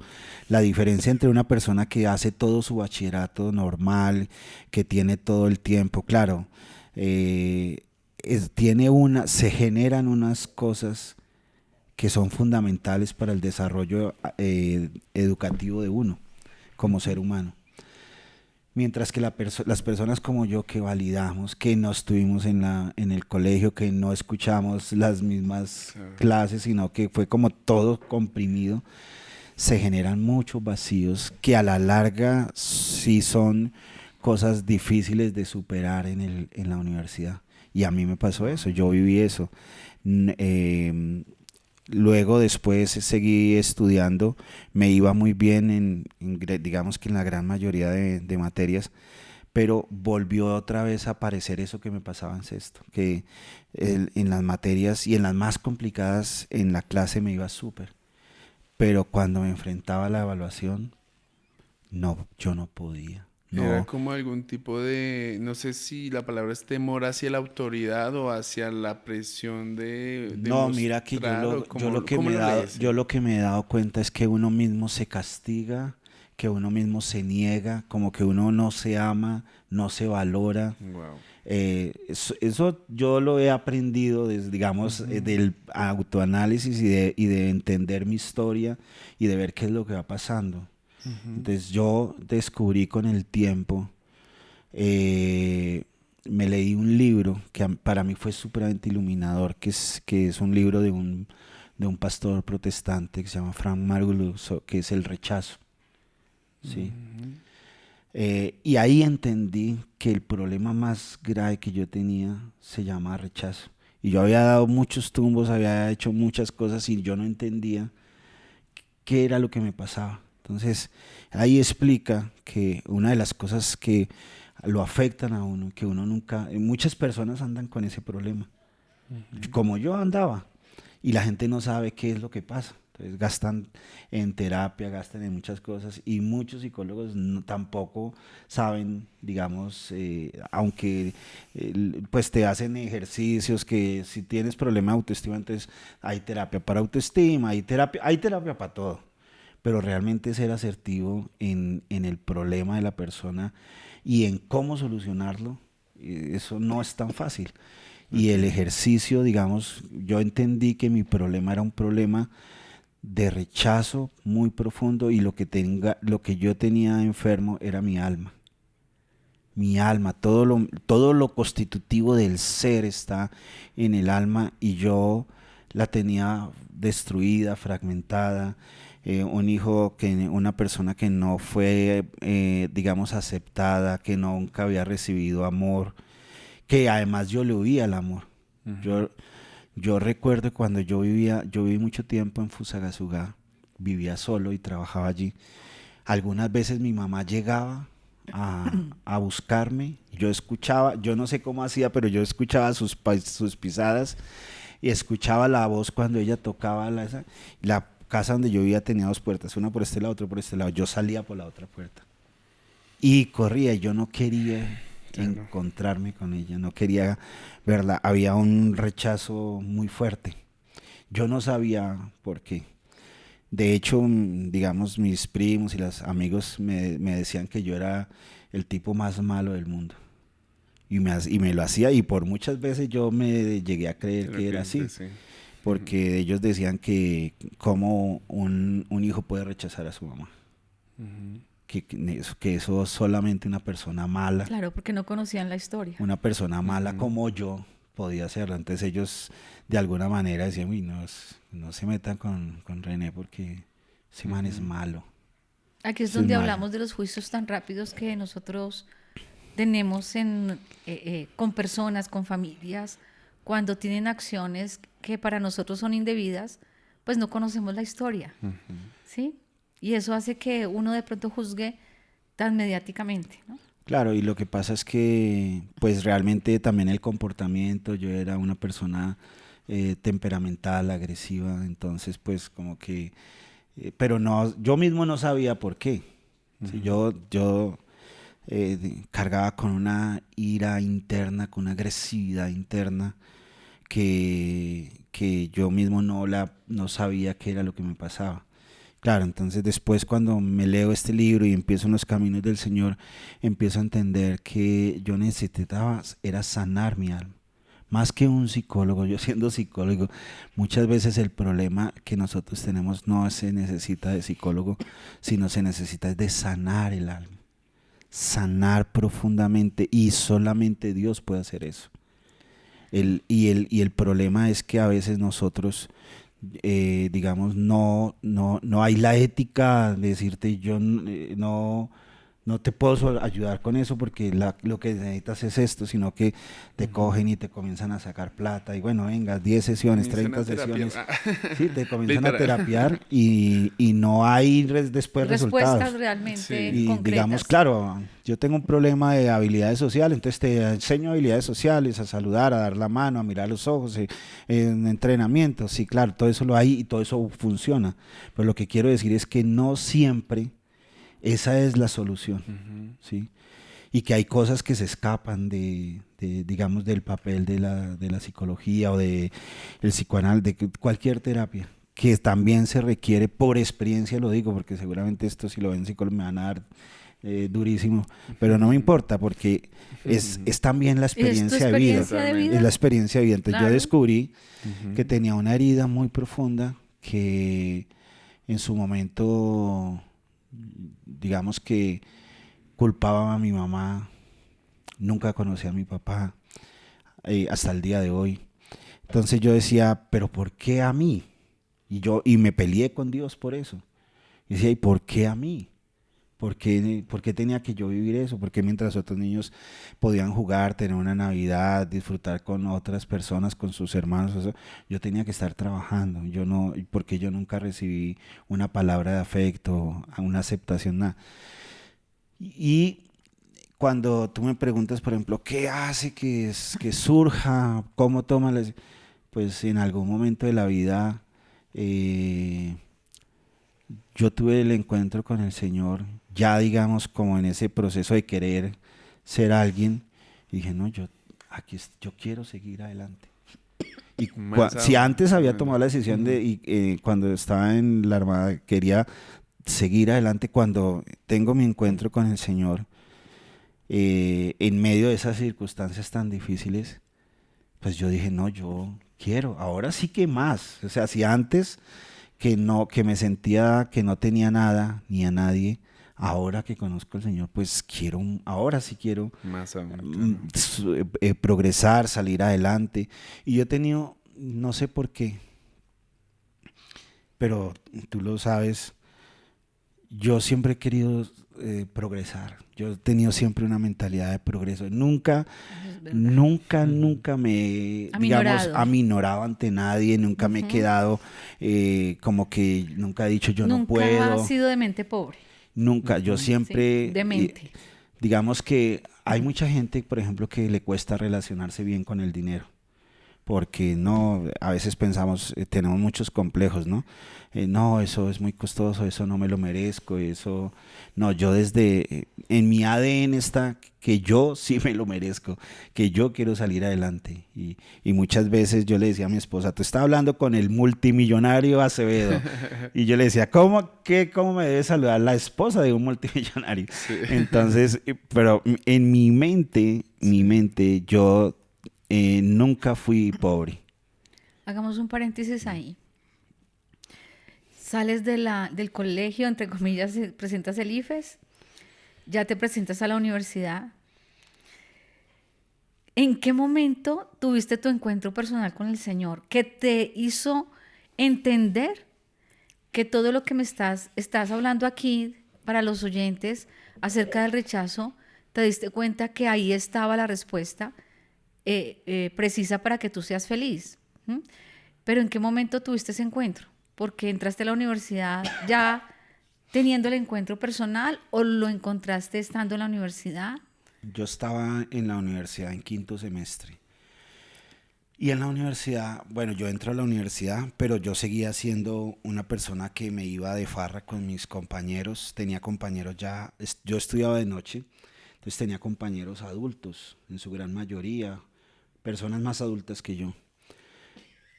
Speaker 1: la diferencia entre una persona que hace todo su bachillerato normal, que tiene todo el tiempo, claro, se generan unas cosas que son fundamentales para el desarrollo educativo de uno como ser humano. Mientras que las personas como yo que validamos, que no estuvimos en el colegio, que no escuchamos las mismas clases, sino que fue como todo comprimido, se generan muchos vacíos que a la larga sí son cosas difíciles de superar en la universidad. Y a mí me pasó eso, yo viví eso. Luego después seguí estudiando, me iba muy bien digamos que en la gran mayoría de materias, pero volvió otra vez a aparecer eso que me pasaba en sexto, que en las materias y en las más complicadas en la clase me iba súper, pero cuando me enfrentaba a la evaluación, no, yo no podía.
Speaker 2: Era
Speaker 1: No,
Speaker 2: como algún tipo de, no sé si la palabra es temor hacia la autoridad o hacia la presión de
Speaker 1: no, mira que
Speaker 2: mostrar o
Speaker 1: me
Speaker 2: cómo
Speaker 1: he
Speaker 2: lo
Speaker 1: dado,
Speaker 2: lees.
Speaker 1: yo lo que me he dado cuenta es que uno mismo se castiga, que uno mismo se niega, como que uno no se ama, no se valora.
Speaker 2: Wow.
Speaker 1: Eso yo lo he aprendido desde, digamos, del autoanálisis y de entender mi historia y de ver qué es lo que va pasando. Entonces yo descubrí con el tiempo, me leí un libro que para mí fue supremamente iluminador, que es un libro de un pastor protestante que se llama Frank Margulis, que es El rechazo. ¿Sí? Y ahí entendí que el problema más grave que yo tenía se llama rechazo. Y yo había dado muchos tumbos, había hecho muchas cosas y yo no entendía qué era lo que me pasaba. Entonces, ahí explica que una de las cosas que lo afectan a uno, que uno nunca, muchas personas andan con ese problema, como yo andaba, y la gente no sabe qué es lo que pasa. Entonces gastan en terapia, gastan en muchas cosas y muchos psicólogos tampoco saben, digamos, aunque pues te hacen ejercicios que si tienes problema de autoestima, entonces hay terapia para autoestima, hay terapia para todo, pero realmente ser asertivo en el problema de la persona y en cómo solucionarlo, eso no es tan fácil. Y el ejercicio, digamos, yo entendí que mi problema era un problema de rechazo muy profundo y lo que yo tenía enfermo era mi alma. Mi alma, todo lo constitutivo del ser está en el alma y yo la tenía destruida, fragmentada. Un hijo, una persona que no fue, digamos, aceptada, que nunca había recibido amor, que además yo le huía al amor. Yo, yo recuerdo cuando yo viví mucho tiempo en Fusagasugá, vivía solo y trabajaba allí. Algunas veces mi mamá llegaba a buscarme, yo escuchaba, yo no sé cómo hacía, pero yo escuchaba sus pisadas y escuchaba la voz cuando ella tocaba la casa donde yo vivía tenía dos puertas, una por este lado, otra por este lado. Yo salía por la otra puerta y corría, yo no quería
Speaker 2: Claro.
Speaker 1: encontrarme con ella, no quería verla, había un rechazo muy fuerte. Yo no sabía por qué. De hecho, digamos, mis primos y los amigos me decían que yo era el tipo más malo del mundo. Y me lo hacía, y por muchas veces yo me llegué a creer
Speaker 2: Te lo
Speaker 1: que era
Speaker 2: creíste,
Speaker 1: así,
Speaker 2: sí.
Speaker 1: porque ellos decían que cómo un hijo puede rechazar a su mamá, que eso solamente una persona mala,
Speaker 3: Claro, porque no conocían la historia.
Speaker 1: una persona mala como yo podía hacerlo. Entonces ellos de alguna manera decían, uy, no, no se metan con René porque ese man es malo.
Speaker 3: Aquí es
Speaker 1: Eso es
Speaker 3: donde
Speaker 1: malo.
Speaker 3: hablamos de los juicios tan rápidos que nosotros tenemos con personas, con familias, cuando tienen acciones que para nosotros son indebidas, pues no conocemos la historia, ¿sí? Y eso hace que uno de pronto juzgue tan mediáticamente, ¿no?
Speaker 1: Claro, y lo que pasa es que, pues realmente también el comportamiento, yo era una persona temperamental, agresiva, entonces pues como que, pero no, yo mismo no sabía por qué. Sí, yo cargaba con una ira interna, con una agresividad interna que yo mismo no sabía qué era lo que me pasaba. Claro, entonces después cuando me leo este libro y empiezo en los caminos del Señor, empiezo a entender que yo necesitaba era sanar mi alma. Más que un psicólogo, yo siendo psicólogo, muchas veces el problema que nosotros tenemos no se necesita de psicólogo, sino se necesita de sanar el alma, sanar profundamente, y solamente Dios puede hacer eso. Y el problema es que a veces nosotros, digamos, no hay la ética de decirte yo no, no te puedo ayudar con eso porque lo que necesitas es esto, sino que te cogen y te comienzan a sacar plata y bueno, venga, 10 sesiones,
Speaker 2: Comienzan
Speaker 1: 30
Speaker 2: a terapiar.
Speaker 1: sesiones, sí, te comienzan a
Speaker 2: Literal.
Speaker 1: terapiar y no hay después
Speaker 3: Respuestas
Speaker 1: resultados.
Speaker 3: realmente
Speaker 2: Sí.
Speaker 1: Y digamos,
Speaker 3: concretas.
Speaker 1: claro, yo tengo un problema de habilidades sociales, entonces te enseño habilidades sociales, a saludar, a dar la mano, a mirar los ojos, en entrenamiento, sí, claro, todo eso lo hay y todo eso funciona. Pero lo que quiero decir es que no siempre esa es la solución, ¿sí? Y que hay cosas que se escapan digamos, del papel de la psicología o de el psicoanálisis, cualquier terapia, que también se requiere por experiencia, lo digo, porque seguramente esto si lo ven psicólogos me van a dar durísimo, pero no me importa porque es también la
Speaker 3: ¿Es tu
Speaker 1: experiencia de vida,
Speaker 3: experiencia de
Speaker 2: Totalmente.
Speaker 1: es la
Speaker 3: vida?
Speaker 1: experiencia de vida. Entonces yo
Speaker 3: Claro.
Speaker 1: descubrí que tenía una herida muy profunda que en su momento, digamos que culpaba a mi mamá, nunca conocí a mi papá, hasta el día de hoy. Entonces yo decía, pero ¿por qué a mí? Y me peleé con Dios por eso. Y decía, ¿y por qué a mí? Por qué tenía que yo vivir eso? ¿Por qué mientras otros niños podían jugar, tener una Navidad, disfrutar con otras personas, con sus hermanos, eso, yo tenía que estar trabajando? Yo no, porque yo nunca recibí una palabra de afecto, una aceptación, nada. Y cuando tú me preguntas, por ejemplo, ¿qué hace que surja? ¿Cómo toma las...? Pues en algún momento de la vida eh, yo tuve el encuentro con el Señor, ya digamos como en ese proceso de querer ser alguien, y dije, no, yo quiero seguir adelante. Y
Speaker 2: Más
Speaker 1: si
Speaker 2: aún.
Speaker 1: antes había
Speaker 2: Bueno.
Speaker 1: tomado la decisión cuando estaba en la Armada, quería seguir adelante, cuando tengo mi encuentro con el Señor, en medio de esas circunstancias tan difíciles, pues yo dije, no, yo quiero, ahora sí que más. O sea, si antes que me sentía que no tenía nada ni a nadie, ahora que conozco al Señor, pues quiero, ahora sí quiero
Speaker 2: Más aún, claro.
Speaker 1: progresar, salir adelante. Y yo he tenido, no sé por qué, pero tú lo sabes, yo siempre he querido progresar. Yo he tenido siempre una mentalidad de progreso. Nunca,
Speaker 3: Es verdad.
Speaker 1: nunca me, digamos,
Speaker 3: Aminorado.
Speaker 1: aminorado ante nadie. Nunca me he quedado como que nunca he dicho yo no
Speaker 3: Nunca has
Speaker 1: puedo.
Speaker 3: sido de mente pobre.
Speaker 1: Nunca. Yo
Speaker 3: Sí,
Speaker 1: siempre,
Speaker 3: de mente.
Speaker 1: digamos que hay mucha gente, por ejemplo, que le cuesta relacionarse bien con el dinero porque no, a veces pensamos, tenemos muchos complejos, ¿no? No, eso es muy costoso, eso no me lo merezco, eso, no, yo en mi ADN está que yo sí me lo merezco, que yo quiero salir adelante. Y muchas veces yo le decía a mi esposa, tú estás hablando con el multimillonario Acevedo. Y yo le decía, ¿cómo me debe saludar la esposa de un multimillonario?
Speaker 2: Sí.
Speaker 1: Entonces, pero en mi mente, yo nunca fui pobre.
Speaker 3: Hagamos un paréntesis ahí. Sales del colegio, entre comillas, presentas el IFES, ya te presentas a la universidad. ¿En qué momento tuviste tu encuentro personal con el Señor que te hizo entender que todo lo que estás hablando aquí para los oyentes acerca del rechazo, te diste cuenta que ahí estaba la respuesta precisa para que tú seas feliz? ¿Mm? Pero ¿en qué momento tuviste ese encuentro? ¿Porque entraste a la universidad ya teniendo el encuentro personal o lo encontraste estando en la universidad?
Speaker 1: Yo estaba en la universidad en quinto semestre. Y en la universidad, bueno, yo entro a la universidad, pero yo seguía siendo una persona que me iba de farra con mis compañeros. Tenía compañeros ya, yo estudiaba de noche, entonces tenía compañeros adultos, en su gran mayoría, personas más adultas que yo.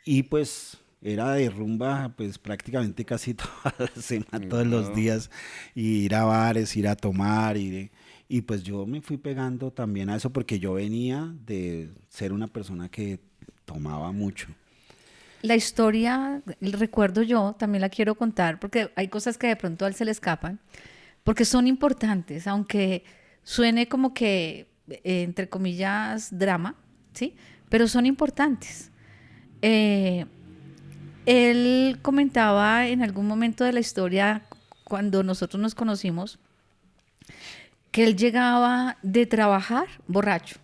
Speaker 1: Y pues era de rumba, pues prácticamente casi toda la semana, todos los
Speaker 2: Wow.
Speaker 1: días, y ir a bares, ir a tomar, y pues yo me fui pegando también a eso porque yo venía de ser una persona que tomaba mucho.
Speaker 3: La historia, recuerdo yo, también la quiero contar porque hay cosas que de pronto a él se le escapan, porque son importantes, aunque suene como que, entre comillas, drama, ¿sí? Pero son importantes. Eh, Él comentaba en algún momento de la historia, cuando nosotros nos conocimos, que él llegaba de trabajar borracho,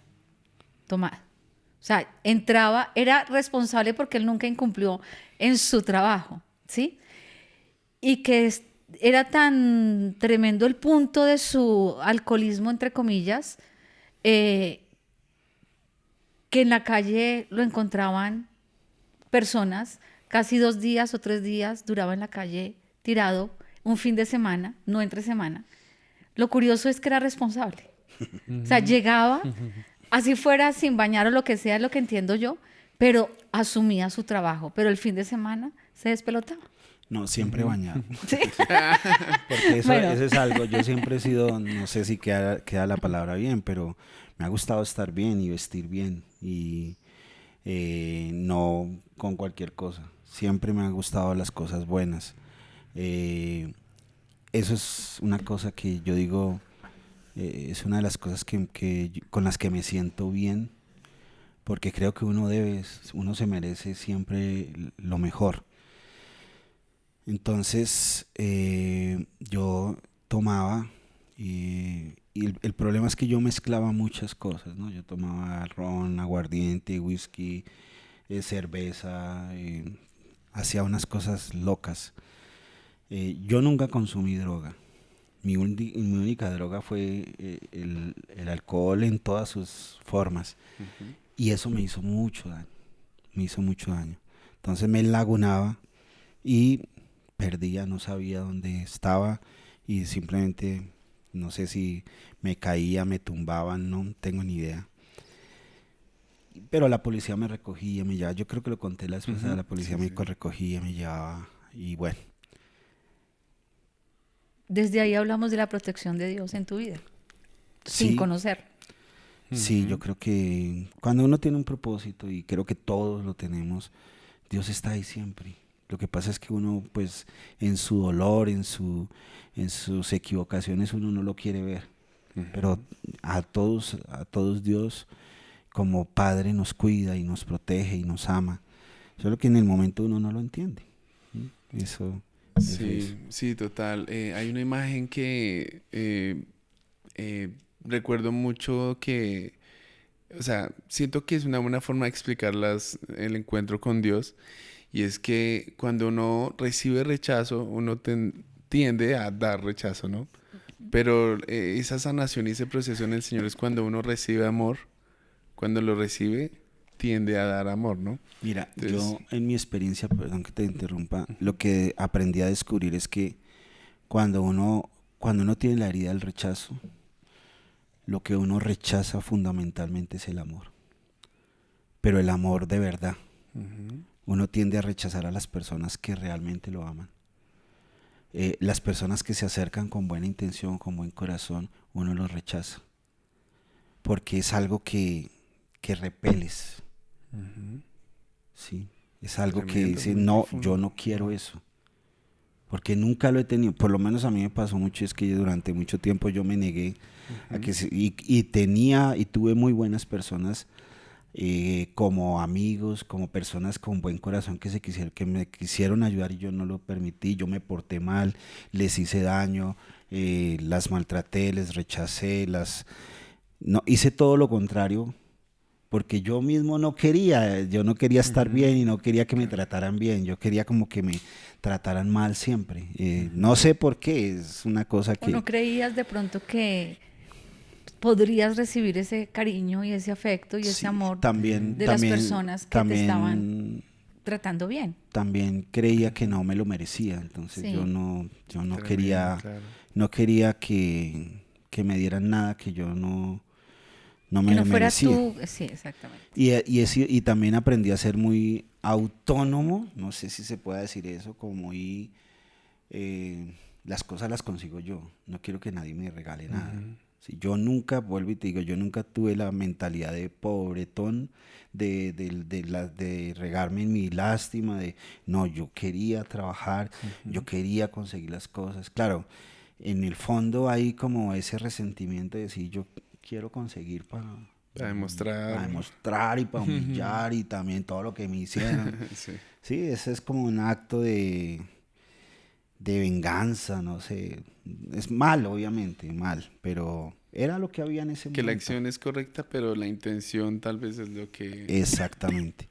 Speaker 3: tomado. O sea, entraba, era responsable porque él nunca incumplió en su trabajo, ¿sí? Y que era tan tremendo el punto de su alcoholismo, entre comillas, que en la calle lo encontraban personas, casi 2 días o 3 días duraba en la calle tirado, un fin de semana, no entre semana. Lo curioso es que era responsable. O sea, llegaba, así fuera sin bañar o lo que sea, es lo que entiendo yo, pero asumía su trabajo. Pero el fin de semana se despelotaba.
Speaker 1: No, siempre bañado.
Speaker 3: Sí.
Speaker 1: Porque
Speaker 3: Bueno.
Speaker 1: eso es algo, yo siempre he sido, no sé si queda la palabra bien, pero me ha gustado estar bien y vestir bien y no con cualquier cosa. Siempre me han gustado las cosas buenas. Eso es una cosa que yo digo, es una de las cosas con las que me siento bien, porque creo que uno se merece siempre lo mejor. Entonces yo tomaba y el problema es que yo mezclaba muchas cosas, ¿no? Yo tomaba ron, aguardiente, whisky, cerveza, hacía unas cosas locas. Yo nunca consumí droga. Mi única droga fue el alcohol en todas sus formas. Y eso me hizo mucho daño. Me hizo mucho daño. Entonces me lagunaba y perdía, no sabía dónde estaba y simplemente no sé si me caía, me tumbaban, no tengo ni idea. Pero la policía me recogía, me llevaba, yo creo que lo conté la vez pasada, la policía me recogía, me llevaba y bueno.
Speaker 3: Desde ahí hablamos de la protección de Dios en tu vida, sin
Speaker 1: Sí,
Speaker 3: conocer.
Speaker 1: sí, yo creo que cuando uno tiene un propósito, y creo que todos lo tenemos, Dios está ahí siempre. Lo que pasa es que uno, pues, en su dolor, en sus equivocaciones, uno no lo quiere ver. Pero a todos Dios, como Padre, nos cuida y nos protege y nos ama. Solo que en el momento uno no lo entiende. ¿Sí? Eso es.
Speaker 2: Sí, total. Hay una imagen que recuerdo mucho que, o sea, siento que es una buena forma de explicar el encuentro con Dios, y es que cuando uno recibe rechazo, uno tiende a dar rechazo, ¿no? Pero esa sanación y ese proceso en el Señor es cuando uno recibe amor, cuando lo recibe, tiende a dar amor, ¿no?
Speaker 1: Mira,
Speaker 2: Entonces,
Speaker 1: yo en mi experiencia, perdón que te interrumpa, lo que aprendí a descubrir es que cuando uno tiene la herida del rechazo, lo que uno rechaza fundamentalmente es el amor. Pero el amor de verdad. Uno tiende a rechazar a las personas que realmente lo aman. Las personas que se acercan con buena intención, con buen corazón, uno los rechaza. Porque es algo que repeles. Sí, es algo que
Speaker 2: tremendo,
Speaker 1: dice,
Speaker 2: muy
Speaker 1: no,
Speaker 2: profundo.
Speaker 1: yo no quiero eso. Porque nunca lo he tenido, por lo menos a mí me pasó mucho, es que durante mucho tiempo yo me negué a que y tuve muy buenas personas como amigos, como personas con buen corazón que me quisieron ayudar y yo no lo permití, yo me porté mal, les hice daño, las maltraté, les rechacé, no, hice todo lo contrario porque yo mismo yo no quería estar bien y no quería que me trataran bien, yo quería como que me trataran mal siempre. No sé por qué, es una cosa
Speaker 3: ¿O no
Speaker 1: que
Speaker 3: creías de pronto que podrías recibir ese cariño y ese afecto y ese
Speaker 1: sí,
Speaker 3: amor
Speaker 1: también,
Speaker 3: de las personas que te estaban tratando bien?
Speaker 1: también creía que no me lo merecía, entonces
Speaker 3: Sí.
Speaker 1: yo no
Speaker 2: Tremendo,
Speaker 1: quería,
Speaker 2: claro.
Speaker 1: no quería que me dieran nada que yo no
Speaker 3: Que
Speaker 1: me
Speaker 3: no fuera
Speaker 1: merecía.
Speaker 3: tú, sí, exactamente.
Speaker 1: Y también aprendí a ser muy autónomo, no sé si se puede decir eso, como muy, las cosas las consigo yo, no quiero que nadie me regale nada. Sí, yo nunca, vuelvo y te digo, yo nunca tuve la mentalidad de pobretón, de regarme en mi lástima, no, yo quería trabajar, yo quería conseguir las cosas. Claro, en el fondo hay como ese resentimiento de decir, yo quiero conseguir para
Speaker 2: Para
Speaker 1: demostrar y para humillar y también todo lo que me hicieron.
Speaker 2: Sí.
Speaker 1: Sí, ese es como un acto de venganza, no sé. Es mal, obviamente, mal, pero era lo que había en ese
Speaker 2: Que la
Speaker 1: momento.
Speaker 2: acción es correcta, pero la intención tal vez es lo que...
Speaker 1: Exactamente.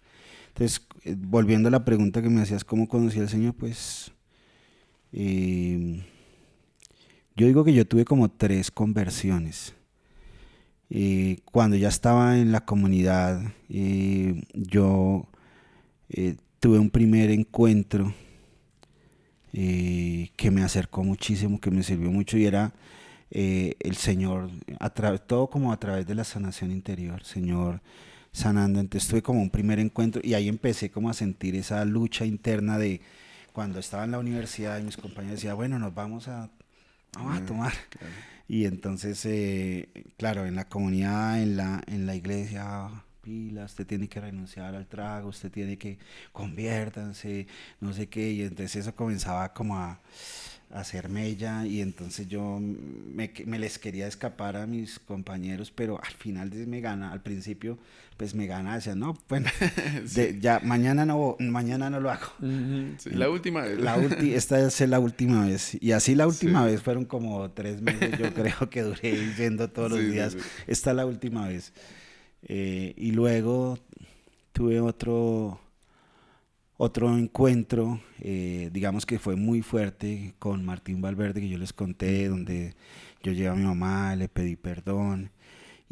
Speaker 1: Entonces, volviendo a la pregunta que me hacías, ¿cómo conocí al Señor? Pues eh, yo digo que yo tuve como 3 conversiones. Cuando ya estaba en la comunidad, yo tuve un primer encuentro que me acercó muchísimo, que me sirvió mucho y era el Señor, todo como a través de la sanación interior, Señor sanando. Entonces tuve como un primer encuentro y ahí empecé como a sentir esa lucha interna de cuando estaba en la universidad y mis compañeros decían, bueno, vamos a tomar.
Speaker 2: Claro.
Speaker 1: Y entonces, claro, en la comunidad, en la iglesia, pila, usted tiene que renunciar al trago, usted tiene que conviértanse, no sé qué, y entonces eso comenzaba como a hacer mella y entonces yo me les quería escapar a mis compañeros, pero al final al principio pues me gana, decía, no, bueno,
Speaker 2: Sí.
Speaker 1: ya mañana no lo hago.
Speaker 2: Ujú, sí, la última vez.
Speaker 1: Esta es la última vez. Y así la
Speaker 2: Sí,
Speaker 1: última vez fueron como 3 meses, yo creo que duré yendo todos los
Speaker 2: sí, sí,
Speaker 1: días.
Speaker 2: sí.
Speaker 1: Esta es la última vez. Y luego tuve otro encuentro, digamos que fue muy fuerte con Martín Valverde, que yo les conté, donde yo llevé a mi mamá, le pedí perdón.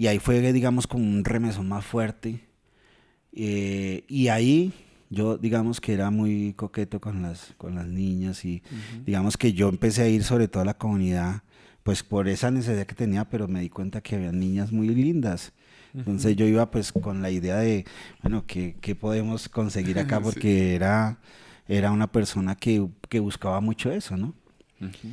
Speaker 1: Y ahí fue, digamos, como un remesón más fuerte. Y ahí yo, digamos que era muy coqueto con las niñas y
Speaker 2: Ujú,
Speaker 1: digamos que yo empecé a ir sobre todo a la comunidad, pues por esa necesidad que tenía, pero me di cuenta que había niñas muy lindas. Entonces
Speaker 2: ujú.
Speaker 1: yo iba pues con la idea de, bueno, ¿qué podemos conseguir acá?
Speaker 2: Sí.
Speaker 1: Porque era una persona que buscaba mucho eso, ¿no?
Speaker 2: Ujú.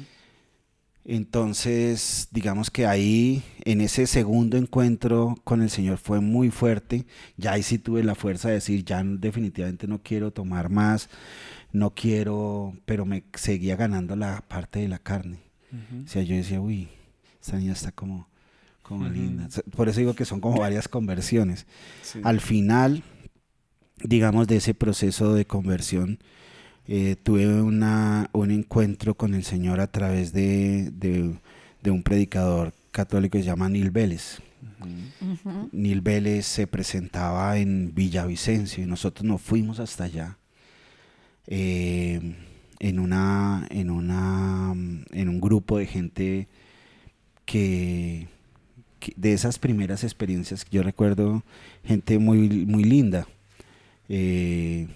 Speaker 1: Entonces, digamos que ahí, en ese segundo encuentro con el Señor fue muy fuerte. Ya ahí sí tuve la fuerza de decir, ya definitivamente no quiero tomar más, no quiero, pero me seguía ganando la parte de la carne.
Speaker 2: Ujú,
Speaker 1: O sea, yo decía, uy, esta niña está como linda.
Speaker 2: ujú.
Speaker 1: Por eso digo que son como varias conversiones.
Speaker 2: Sí.
Speaker 1: Al final, digamos, de ese proceso de conversión, tuve un encuentro con el Señor a través de un predicador católico que se llama Neil Vélez.
Speaker 2: Ujú,
Speaker 3: Ujú.
Speaker 1: Neil Vélez se presentaba en Villavicencio y nosotros nos fuimos hasta allá eh, en un grupo de gente que, de esas primeras experiencias que yo recuerdo, gente muy, muy linda. Eh,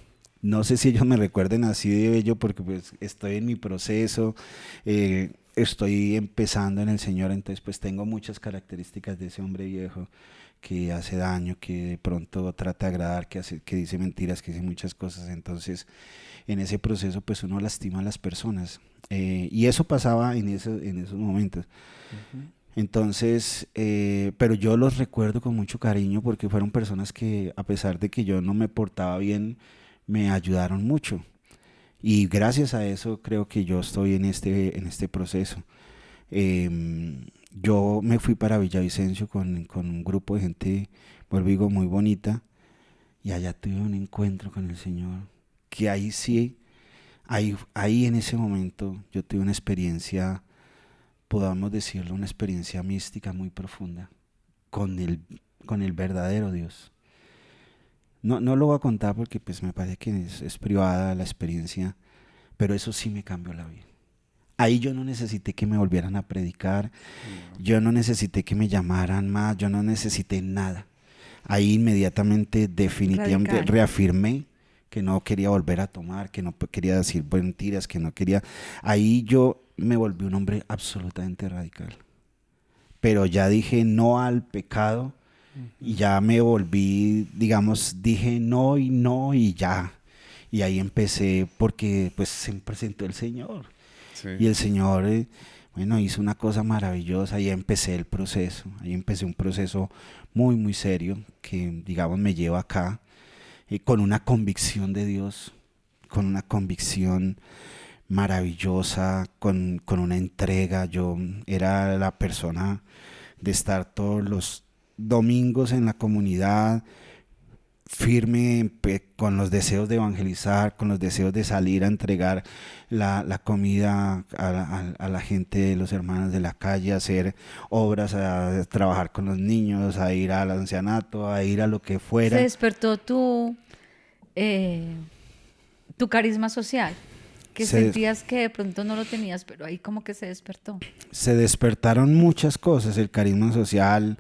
Speaker 1: no sé si ellos me recuerden así de bello porque pues estoy en mi proceso, estoy empezando en el Señor, entonces pues tengo muchas características de ese hombre viejo que hace daño, que de pronto trata de agradar, que dice mentiras, que dice muchas cosas. Entonces en ese proceso pues uno lastima a las personas. Y eso pasaba en esos momentos.
Speaker 2: ujú.
Speaker 1: Entonces, pero yo los recuerdo con mucho cariño porque fueron personas que a pesar de que yo no me portaba bien, me ayudaron mucho. Y gracias a eso creo que yo estoy en este proceso. Yo me fui para Villavicencio con un grupo de gente, vuelvo y digo, muy bonita. Y allá tuve un encuentro con el Señor. Que ahí sí, ahí en ese momento yo tuve una experiencia, podamos decirlo, una experiencia mística muy profunda con con el verdadero Dios. No lo voy a contar porque pues me parece que es privada la experiencia, pero eso sí me cambió la vida. Ahí yo no necesité que me volvieran a predicar,
Speaker 2: No.
Speaker 1: yo no necesité que me llamaran más, yo no necesité nada. Ahí inmediatamente, definitivamente
Speaker 3: Radical.
Speaker 1: reafirmé que no quería volver a tomar, que no quería decir mentiras, que no quería... Ahí yo me volví un hombre absolutamente radical. Pero ya dije no al pecado y
Speaker 2: Ujú.
Speaker 1: ya me volví, digamos, dije no y ya. Y ahí empecé porque pues se presentó el Señor.
Speaker 2: Sí.
Speaker 1: Y el Señor, bueno, hizo una cosa maravillosa y empecé el proceso. Ahí empecé un proceso muy, muy serio que, digamos, me lleva acá con una convicción de Dios, con una convicción maravillosa, con una entrega. Yo era la persona de estar todos los domingos en la comunidad, firme con los deseos de evangelizar, con los deseos de salir a entregar la comida a la gente, los hermanos de la calle, a hacer obras, a trabajar con los niños, a ir al ancianato, a ir a lo que
Speaker 3: Se
Speaker 1: fuera.
Speaker 3: despertó tu carisma social, que
Speaker 1: Se-
Speaker 3: sentías que de pronto no lo tenías, pero ahí como que se despertó.
Speaker 1: Se despertaron muchas cosas, el carisma social.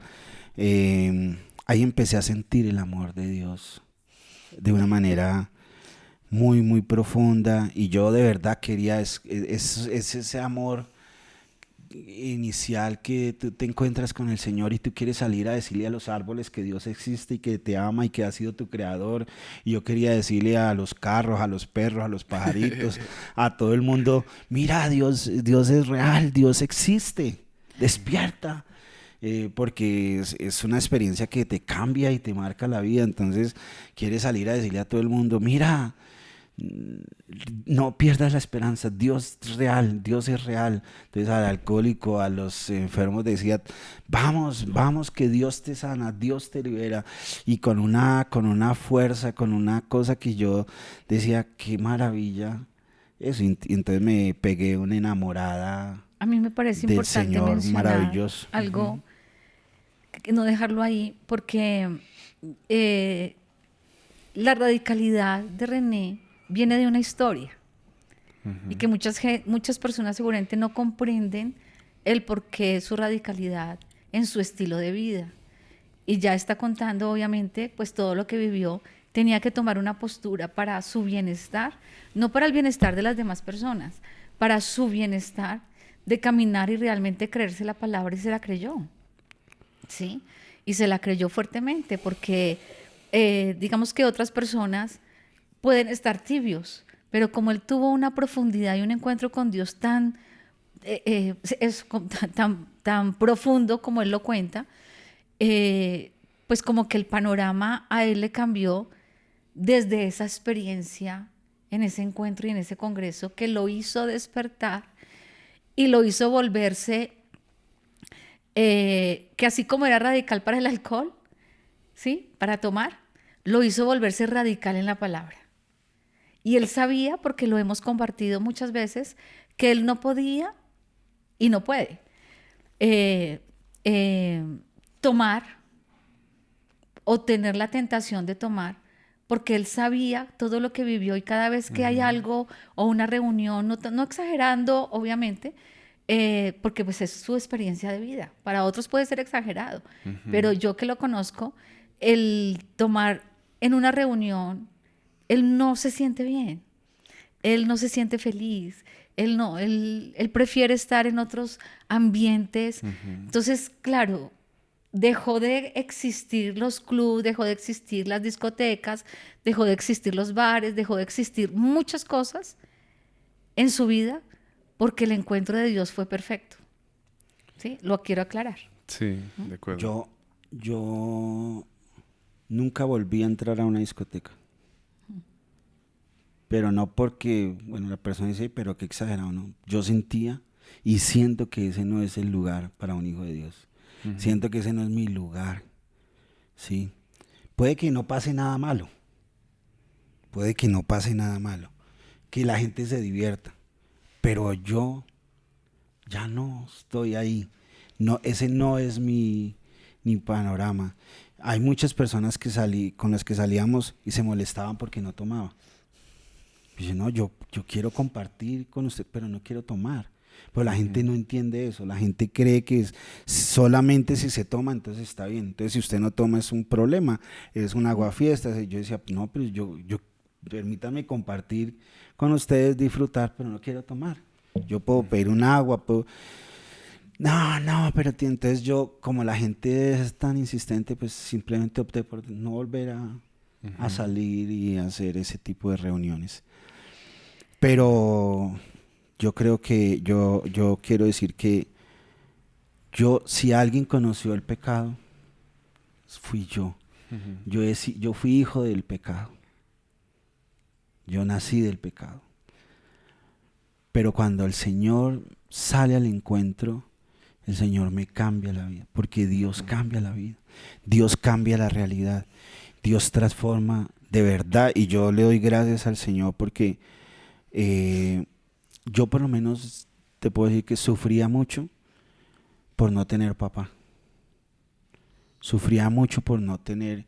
Speaker 1: Ahí empecé a sentir el amor de Dios de una manera muy, muy profunda, y yo de verdad quería, es ese amor inicial que tú te encuentras con el Señor y tú quieres salir a decirle a los árboles que Dios existe y que te ama y que ha sido tu creador. Y yo quería decirle a los carros, a los perros, a los pajaritos, a todo el mundo: mira, Dios es real, Dios existe, despierta. Porque es una experiencia que te cambia y te marca la vida. Entonces quieres salir a decirle a todo el mundo: mira, no pierdas la esperanza, Dios es real, Dios es real. Entonces al alcohólico, a los enfermos decía: vamos, vamos, que Dios te sana, Dios te libera. Y con una fuerza, con una cosa que yo decía: qué maravilla eso. Y entonces me pegué una enamorada
Speaker 3: A mí me parece
Speaker 1: del
Speaker 3: importante
Speaker 1: Señor,
Speaker 3: mencionar
Speaker 1: maravilloso.
Speaker 3: algo, que no dejarlo ahí, porque la radicalidad de René viene de una historia y que muchas personas seguramente no comprenden el porqué de su radicalidad en su estilo de vida. Y ya está contando, obviamente, pues todo lo que vivió. Tenía que tomar una postura para su bienestar, no para el bienestar de las demás personas, para su bienestar, de caminar y realmente creerse la palabra, y se la creyó. ¿Sí? Y se la creyó fuertemente, porque digamos que otras personas pueden estar tibios, pero como él tuvo una profundidad y un encuentro con Dios tan profundo como él lo cuenta, pues como que el panorama a él le cambió desde esa experiencia, en ese encuentro y en ese congreso, que lo hizo despertar y lo hizo volverse, que así como era radical para el alcohol, ¿sí?, para tomar, lo hizo volverse radical en la palabra. Y él sabía, porque lo hemos compartido muchas veces, que él no podía y no puede tomar o tener la tentación de tomar, porque él sabía todo lo que vivió, y cada vez que hay algo o una reunión, no exagerando obviamente, porque pues es su experiencia de vida. Para otros puede ser exagerado, pero yo que lo conozco, el tomar en una reunión, él no se siente bien, él no se siente feliz, él prefiere estar en otros ambientes. Entonces, claro, dejó de existir los clubes, dejó de existir las discotecas, dejó de existir los bares, dejó de existir muchas cosas en su vida, porque el encuentro de Dios fue perfecto. ¿Sí? Lo quiero aclarar.
Speaker 2: Sí, de acuerdo.
Speaker 1: Yo nunca volví a entrar a una discoteca. Pero no porque, bueno, la persona dice: pero qué exagerado, ¿no? Yo sentía y siento que ese no es el lugar para un hijo de Dios. Siento que ese no es mi lugar, ¿sí? Puede que no pase nada malo. Puede que no pase nada malo. Que la gente se divierta. Pero yo ya no estoy ahí. No, ese no es mi panorama. Hay muchas personas con las que salíamos y se molestaban porque no tomaba. Dice: no, yo quiero compartir con usted, pero no quiero tomar. Pero la gente no entiende eso. La gente cree que solamente si se toma, entonces está bien. Entonces, si usted no toma, es un problema, es un aguafiestas. Y yo decía: no, pero yo permítame compartir con ustedes, disfrutar, pero no quiero tomar. Yo puedo pedir un agua, No, pero entonces yo, como la gente es tan insistente, pues simplemente opté por no volver a salir y a hacer ese tipo de reuniones. Pero yo creo que yo quiero decir que si alguien conoció el pecado, fui yo. Yo fui hijo del pecado. Yo nací del pecado. Pero cuando el Señor sale al encuentro, el Señor me cambia la vida, porque Dios cambia la vida. Dios cambia la realidad. Dios transforma de verdad y yo le doy gracias al Señor porque yo por lo menos te puedo decir que sufría mucho por no tener papá. Sufría mucho por no tener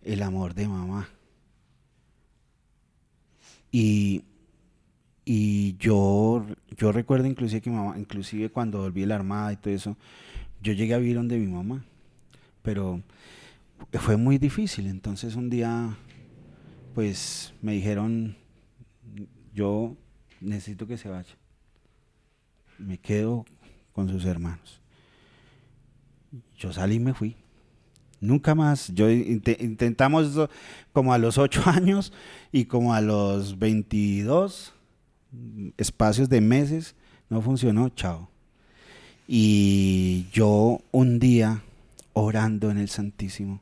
Speaker 1: el amor de mamá. Y, y yo recuerdo inclusive que mamá, inclusive cuando volví a la armada y todo eso, yo llegué a vivir donde mi mamá, pero fue muy difícil. Entonces un día, pues me dijeron, yo necesito que se vaya. Me quedo con sus hermanos. Yo salí y me fui. Nunca más. Intentamos eso como a los 8 años y como a los 22 espacios de meses, no funcionó, chao. Y yo un día orando en el Santísimo,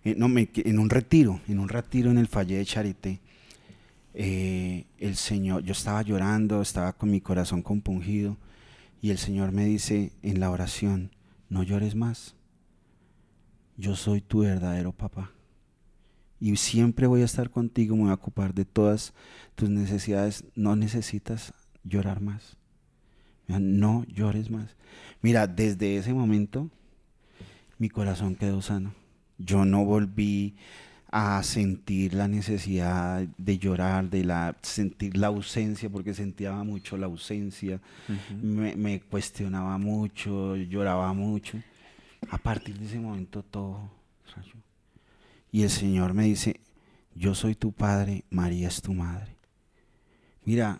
Speaker 1: en un retiro en el Valle de Charité, el Señor, yo estaba llorando, estaba con mi corazón compungido y el Señor me dice en la oración, no llores más, yo soy tu verdadero papá y siempre voy a estar contigo, me voy a ocupar de todas tus necesidades, no necesitas llorar más, no llores más. Mira, desde ese momento mi corazón quedó sano, yo no volví a sentir la necesidad de llorar, sentir la ausencia, porque sentía mucho la ausencia, me cuestionaba mucho, lloraba mucho. A partir de ese momento todo rayó. Y el Señor me dice, yo soy tu padre, María es tu madre. Mira,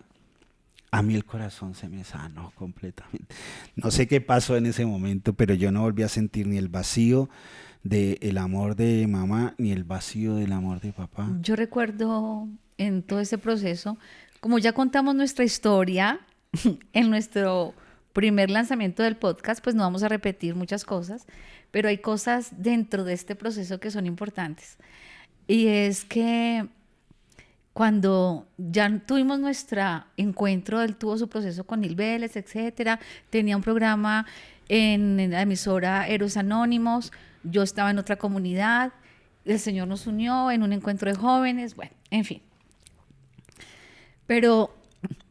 Speaker 1: a mí el corazón se me sanó completamente. No sé qué pasó en ese momento, pero yo no volví a sentir ni el vacío del amor de mamá, ni el vacío del amor de papá.
Speaker 3: Yo recuerdo en todo ese proceso, como ya contamos nuestra historia en nuestro primer lanzamiento del podcast, pues no vamos a repetir muchas cosas, pero hay cosas dentro de este proceso que son importantes. Y es que cuando ya tuvimos nuestro encuentro, él tuvo su proceso con Nil Vélez, etcétera, tenía un programa en la emisora Héroes Anónimos, yo estaba en otra comunidad, el Señor nos unió en un encuentro de jóvenes, bueno, en fin. Pero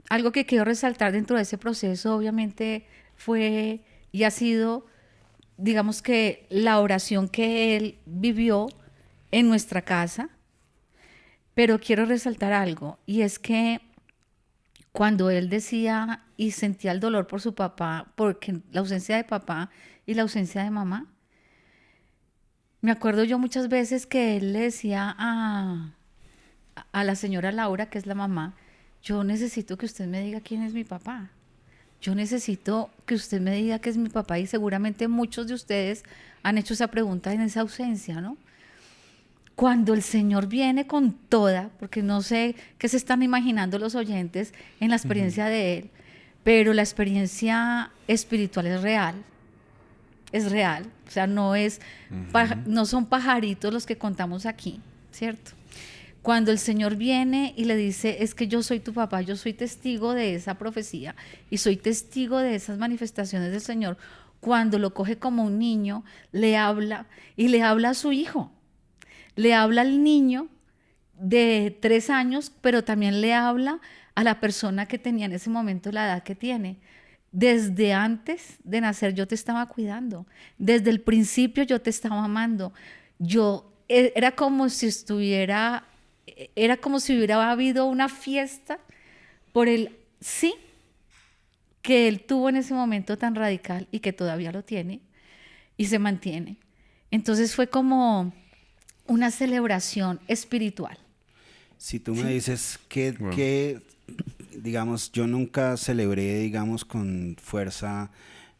Speaker 3: algo que quiero resaltar dentro de ese proceso, obviamente, fue y ha sido, digamos que la oración que él vivió en nuestra casa. Pero quiero resaltar algo, y es que cuando él decía y sentía el dolor por su papá, porque la ausencia de papá y la ausencia de mamá, me acuerdo yo muchas veces que él le decía a la señora Laura, que es la mamá, yo necesito que usted me diga quién es mi papá. Yo necesito que usted me diga qué es mi papá, y seguramente muchos de ustedes han hecho esa pregunta en esa ausencia, ¿no? Cuando el Señor viene con toda, porque no sé qué se están imaginando los oyentes en la experiencia de Él, pero la experiencia espiritual es real, o sea, no son pajaritos los que contamos aquí, ¿cierto? Cuando el Señor viene y le dice, es que yo soy tu papá, yo soy testigo de esa profecía y soy testigo de esas manifestaciones del Señor, cuando lo coge como un niño, le habla y le habla a su hijo. Le habla al niño de 3 años, pero también le habla a la persona que tenía en ese momento la edad que tiene. Desde antes de nacer yo te estaba cuidando. Desde el principio yo te estaba amando. Era como si hubiera habido una fiesta por el sí que él tuvo en ese momento tan radical y que todavía lo tiene y se mantiene. Entonces fue como una celebración espiritual.
Speaker 1: Si tú me dices que, digamos, yo nunca celebré, digamos, con fuerza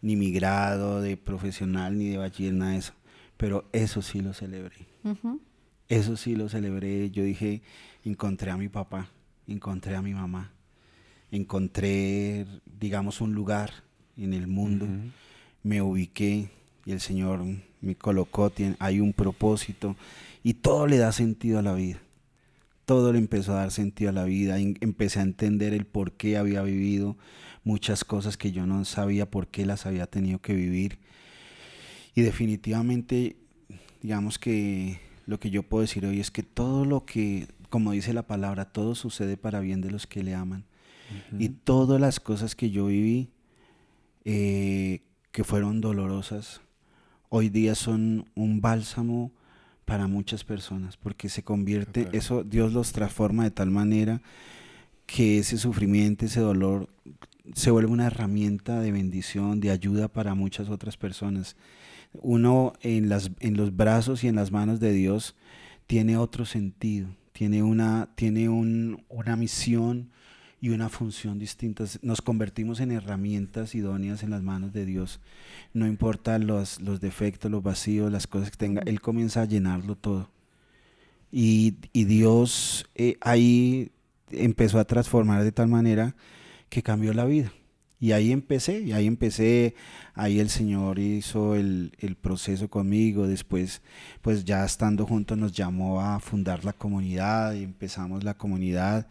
Speaker 1: ni mi grado de profesional ni de bachiller, nada de eso, pero eso sí lo celebré. Eso sí lo celebré. Yo dije, encontré a mi papá, encontré a mi mamá, encontré, digamos, un lugar en el mundo, me ubiqué y el Señor me colocó, hay un propósito y todo le da sentido a la vida. Todo le empezó a dar sentido a la vida, empecé a entender el por qué había vivido muchas cosas que yo no sabía por qué las había tenido que vivir. Y definitivamente, digamos que lo que yo puedo decir hoy es que todo lo que, como dice la palabra, todo sucede para bien de los que le aman. Y todas las cosas que yo viví, que fueron dolorosas, hoy día son un bálsamo para muchas personas, porque se convierte,
Speaker 2: Total.
Speaker 1: eso Dios los transforma de tal manera que ese sufrimiento, ese dolor, se vuelve una herramienta de bendición, de ayuda para muchas otras personas. Uno en los brazos y en las manos de Dios tiene otro sentido, tiene una misión y una función distintas. Nos convertimos en herramientas idóneas en las manos de Dios. No importa los defectos, los vacíos, las cosas que tenga, Él comienza a llenarlo todo. Y Dios ahí empezó a transformar de tal manera que cambió la vida. Y ahí empecé, ahí el Señor hizo el proceso conmigo. Después, pues ya estando juntos nos llamó a fundar la comunidad y empezamos la comunidad,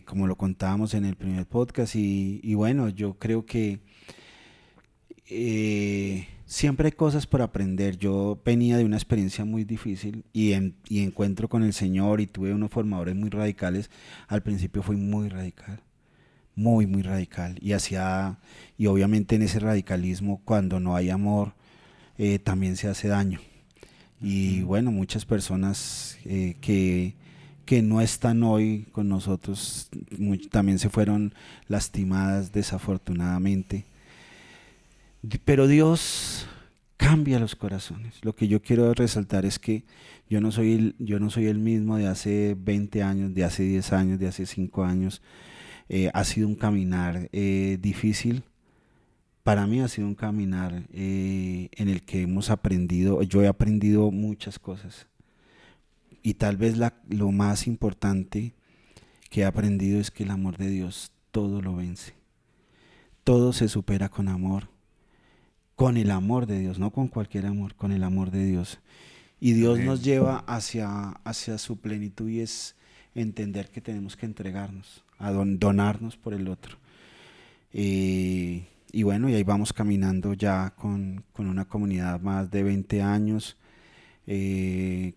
Speaker 1: como lo contábamos en el primer podcast. Y bueno, yo creo que siempre hay cosas por aprender. Yo venía de una experiencia muy difícil y encuentro con el Señor y tuve unos formadores muy radicales. Al principio fui muy radical, muy radical, y obviamente en ese radicalismo, cuando no hay amor, también se hace daño. Y bueno, muchas personas que no están hoy con nosotros también se fueron lastimadas desafortunadamente. Pero Dios cambia los corazones. Lo que yo quiero resaltar es que yo no soy el mismo de hace 20 años, de hace 10 años, de hace 5 años. Ha sido un caminar difícil. Para mí ha sido un caminar en el que hemos aprendido, yo he aprendido muchas cosas. Y tal vez lo más importante que he aprendido es que el amor de Dios todo lo vence. Todo se supera con amor. Con el amor de Dios, no con cualquier amor, con el amor de Dios. Y Dios nos
Speaker 2: Amén.
Speaker 1: lleva hacia su plenitud, y es entender que tenemos que entregarnos, a donarnos por el otro. Y bueno, y ahí vamos caminando ya con una comunidad más de 20 años,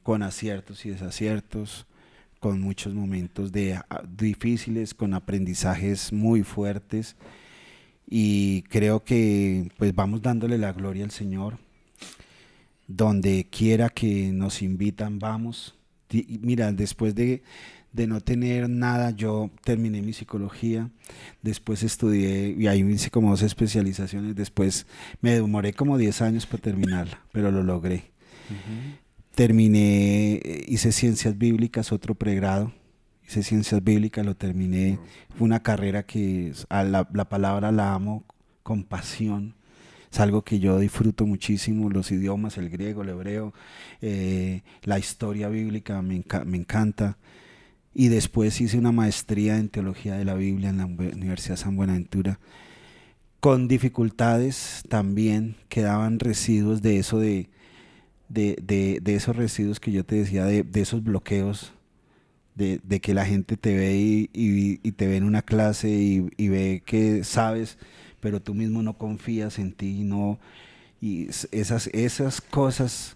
Speaker 1: con aciertos y desaciertos, con muchos momentos difíciles, con aprendizajes muy fuertes. Y creo que pues vamos dándole la gloria al Señor. Donde quiera que nos invitan, vamos. Mira, después de no tener nada, yo terminé mi psicología, después estudié, y ahí hice como 2 especializaciones, después me demoré como 10 años para terminarla, pero lo logré. Terminé, hice ciencias bíblicas, otro pregrado. Hice ciencias bíblicas, lo terminé. Fue una carrera que la palabra la amo con pasión. Es algo que yo disfruto muchísimo, los idiomas, el griego, el hebreo, la historia bíblica me encanta. Y después hice una maestría en teología de la Biblia en la Universidad San Buenaventura. Con dificultades también, quedaban residuos de eso, de esos residuos que yo te decía, de esos bloqueos. De que la gente te ve y te ve en una clase y ve que sabes, pero tú mismo no confías en ti, y esas cosas,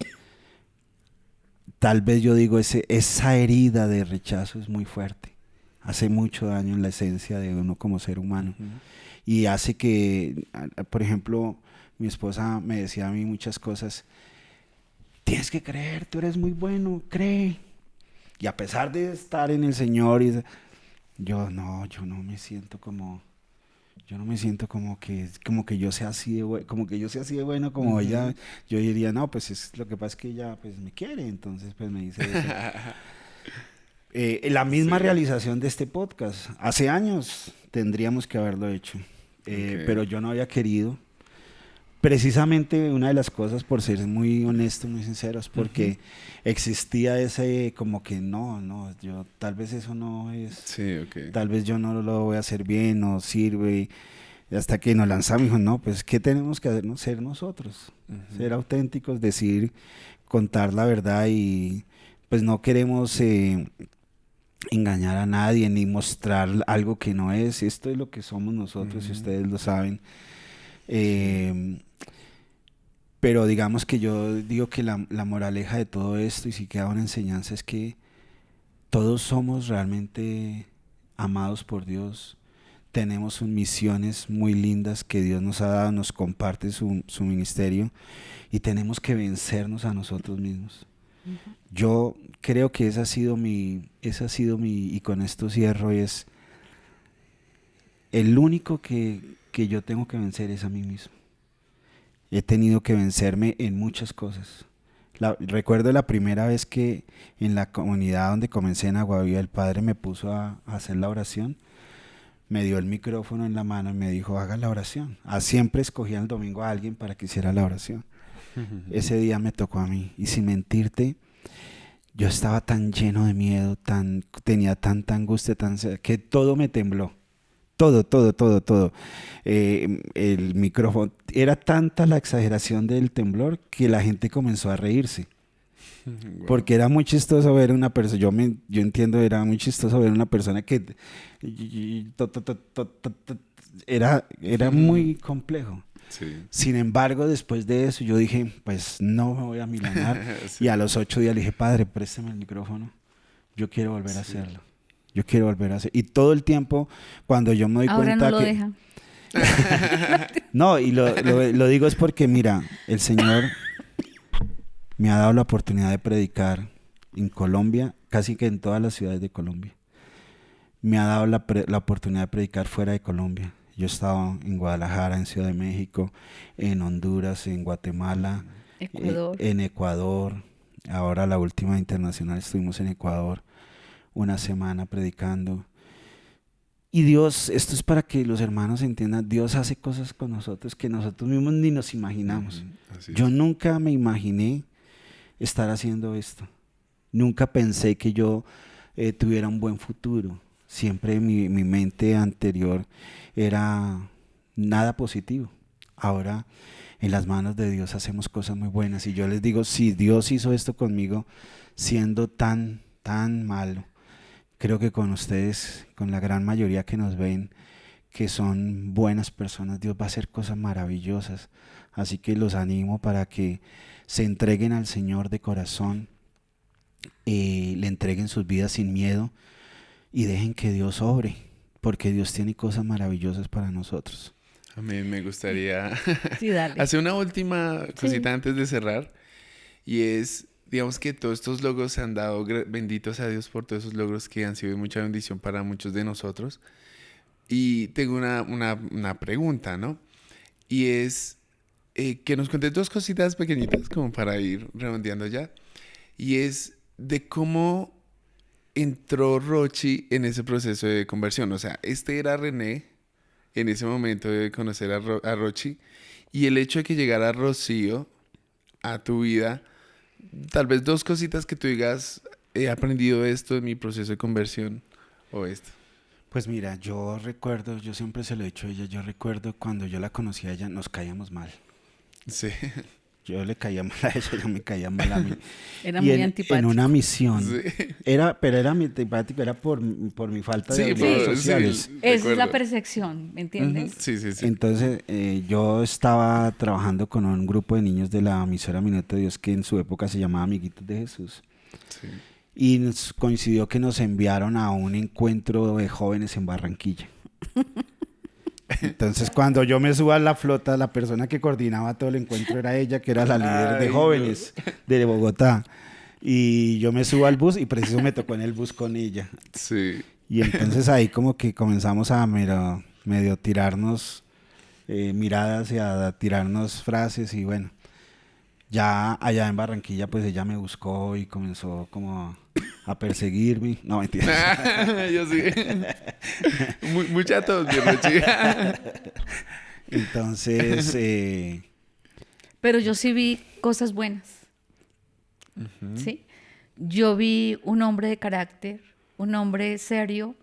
Speaker 1: tal vez yo digo, esa herida de rechazo es muy fuerte, hace mucho daño en la esencia de uno como ser humano, y hace que, por ejemplo, mi esposa me decía a mí muchas cosas: tienes que creer, tú eres muy bueno, cree. Y a pesar de estar en el Señor, yo no me siento como, yo no me siento como que yo sea así de bueno, como que yo sea así de bueno como ella. Yo diría, no, pues lo que pasa es que ella pues me quiere, entonces pues me dice eso. La misma
Speaker 2: Sí.
Speaker 1: realización de este podcast, hace años tendríamos que haberlo hecho, pero yo no había querido. Precisamente una de las cosas, por ser muy honestos, muy sinceros, porque existía ese como que yo tal vez eso no es,
Speaker 2: Sí, ok.
Speaker 1: tal vez yo no lo voy a hacer bien, no sirve. Y hasta que nos lanzamos, dijo, no, pues ¿qué tenemos que hacer? No, ser nosotros, ser auténticos, decir, contar la verdad, y pues no queremos engañar a nadie ni mostrar algo que no es. Esto es lo que somos nosotros, y ustedes lo saben.
Speaker 2: Sí.
Speaker 1: Pero digamos que yo digo que la moraleja de todo esto, y si queda una enseñanza, es que todos somos realmente amados por Dios. Tenemos misiones muy lindas que Dios nos ha dado, nos comparte su ministerio, y tenemos que vencernos a nosotros mismos. Yo creo que esa ha sido y con esto cierro, es el único que yo tengo que vencer es a mí mismo. He tenido que vencerme en muchas cosas. Recuerdo la primera vez que en la comunidad donde comencé en Aguavía, el padre me puso a hacer la oración, me dio el micrófono en la mano y me dijo, haga la oración. Siempre escogía el domingo a alguien para que hiciera la oración. Ese día me tocó a mí, y sin mentirte, yo estaba tan lleno de miedo, tenía tanta angustia, que todo me tembló. Todo. El micrófono, era tanta la exageración del temblor que la gente comenzó a reírse. Wow. Porque era muy chistoso ver una persona, yo entiendo, era muy chistoso ver una persona que era muy complejo.
Speaker 2: Sí.
Speaker 1: Sin embargo, después de eso yo dije, pues no me voy a amilanar. Sí. Y a los 8 días le dije, padre, préstame el micrófono, yo quiero volver a hacerlo. Yo quiero volver a hacer. Y todo el tiempo, cuando yo me doy
Speaker 3: ahora
Speaker 1: cuenta
Speaker 3: no lo
Speaker 1: que...
Speaker 3: deja.
Speaker 1: No, y lo digo es porque, mira, el Señor me ha dado la oportunidad de predicar en Colombia, casi que en todas las ciudades de Colombia. Me ha dado la oportunidad de predicar fuera de Colombia. Yo he estado en Guadalajara, en Ciudad de México, en Honduras, en Guatemala,
Speaker 3: Ecuador.
Speaker 1: En Ecuador. Ahora la última internacional estuvimos en Ecuador una semana predicando. Y Dios, esto es para que los hermanos entiendan, Dios hace cosas con nosotros que nosotros mismos ni nos imaginamos. Yo nunca me imaginé estar haciendo esto. Nunca pensé que yo tuviera un buen futuro. Siempre mi mente anterior era nada positivo. Ahora en las manos de Dios hacemos cosas muy buenas. Y yo les digo, si Dios hizo esto conmigo siendo tan malo, creo que con ustedes, con la gran mayoría que nos ven, que son buenas personas, Dios va a hacer cosas maravillosas. Así que los animo para que se entreguen al Señor de corazón, le entreguen sus vidas sin miedo y dejen que Dios obre, porque Dios tiene cosas maravillosas para nosotros.
Speaker 2: A mí me gustaría
Speaker 3: dale.
Speaker 2: hacer una última cosita antes de cerrar, y es... Digamos que todos estos logros se han dado, benditos a Dios por todos esos logros que han sido de mucha bendición para muchos de nosotros. Y tengo una pregunta, ¿no? Y es que nos contes 2 cositas pequeñitas como para ir redondeando ya. Y es de cómo entró Rochi en ese proceso de conversión. O sea, era René en ese momento de conocer a Rochi. Y el hecho de que llegara Rocío a tu vida... Tal vez 2 cositas que tú digas, he aprendido esto en mi proceso de conversión o esto.
Speaker 1: Pues mira, yo siempre se lo he dicho a ella, yo recuerdo cuando yo la conocí a ella, nos caíamos mal.
Speaker 2: Sí.
Speaker 1: Yo le caía mal a ella, ella me caía mal a mí.
Speaker 3: Era muy antipático.
Speaker 1: En una misión.
Speaker 2: Sí.
Speaker 1: Pero era mi antipático, era por mi falta de habilidades sociales.
Speaker 2: Sí,
Speaker 3: esa es la percepción, ¿me entiendes?
Speaker 2: Sí.
Speaker 1: Entonces, yo estaba trabajando con un grupo de niños de la emisora Minuto de Dios, que en su época se llamaba Amiguitos de Jesús.
Speaker 2: Sí.
Speaker 1: Y nos coincidió que nos enviaron a un encuentro de jóvenes en Barranquilla. Entonces, cuando yo me subo a la flota, la persona que coordinaba todo el encuentro era ella, que era la líder de jóvenes de Bogotá. Y yo me subo al bus y preciso me tocó en el bus con ella.
Speaker 2: Sí.
Speaker 1: Y entonces ahí como que comenzamos a medio tirarnos miradas y a tirarnos frases, y bueno, ya allá en Barranquilla pues ella me buscó y comenzó como a perseguirme. No, mentira.
Speaker 2: Yo sí. Mucha tos, mi Rochi.
Speaker 1: Entonces...
Speaker 3: Pero yo sí vi cosas buenas. ¿Sí? Yo vi un hombre de carácter, un hombre serio,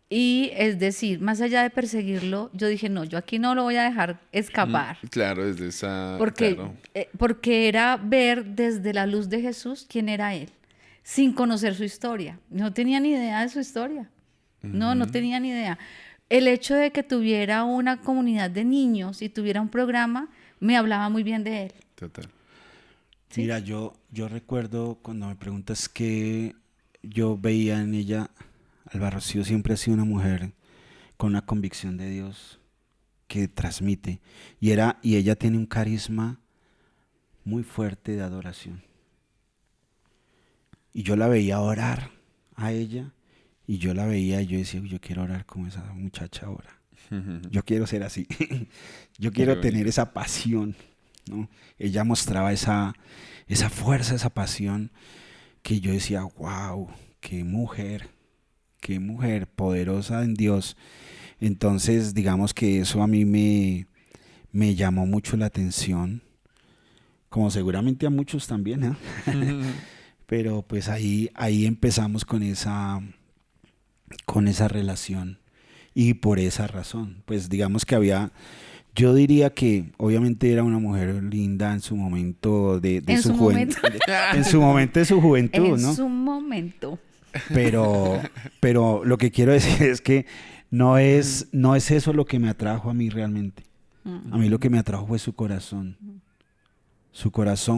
Speaker 3: y es decir, más allá de perseguirlo, yo dije, no, yo aquí no lo voy a dejar escapar.
Speaker 2: Claro, desde esa...
Speaker 3: Porque,
Speaker 2: claro.
Speaker 3: Porque era ver desde la luz de Jesús quién era él, sin conocer su historia. No tenía ni idea de su historia. No tenía ni idea. El hecho de que tuviera una comunidad de niños y tuviera un programa, me hablaba muy bien de él.
Speaker 2: total.
Speaker 3: ¿Sí?
Speaker 1: Mira, yo recuerdo cuando me preguntas que yo veía en ella, Alba Rocío siempre ha sido una mujer con una convicción de Dios que transmite. Y ella tiene un carisma muy fuerte de adoración. Y yo la veía orar a ella, y yo la veía y yo decía, "Uy, yo quiero orar como esa muchacha ahora. Yo quiero ser así. Yo quiero tener esa pasión", ¿no? Ella mostraba esa fuerza, esa pasión, que yo decía, wow, qué mujer poderosa en Dios. Entonces, digamos que eso a mí me llamó mucho la atención, como seguramente a muchos también, ¿eh? Pero pues ahí empezamos con esa relación. Y por esa razón, pues digamos que yo diría que obviamente era una mujer linda en su momento de
Speaker 3: En
Speaker 1: su
Speaker 3: su
Speaker 1: juventud,
Speaker 3: momento.
Speaker 1: en su momento de su juventud,
Speaker 3: En
Speaker 1: ¿no?
Speaker 3: su momento.
Speaker 1: Pero lo que quiero decir es que no es eso lo que me atrajo a mí realmente. A mí lo que me atrajo fue su corazón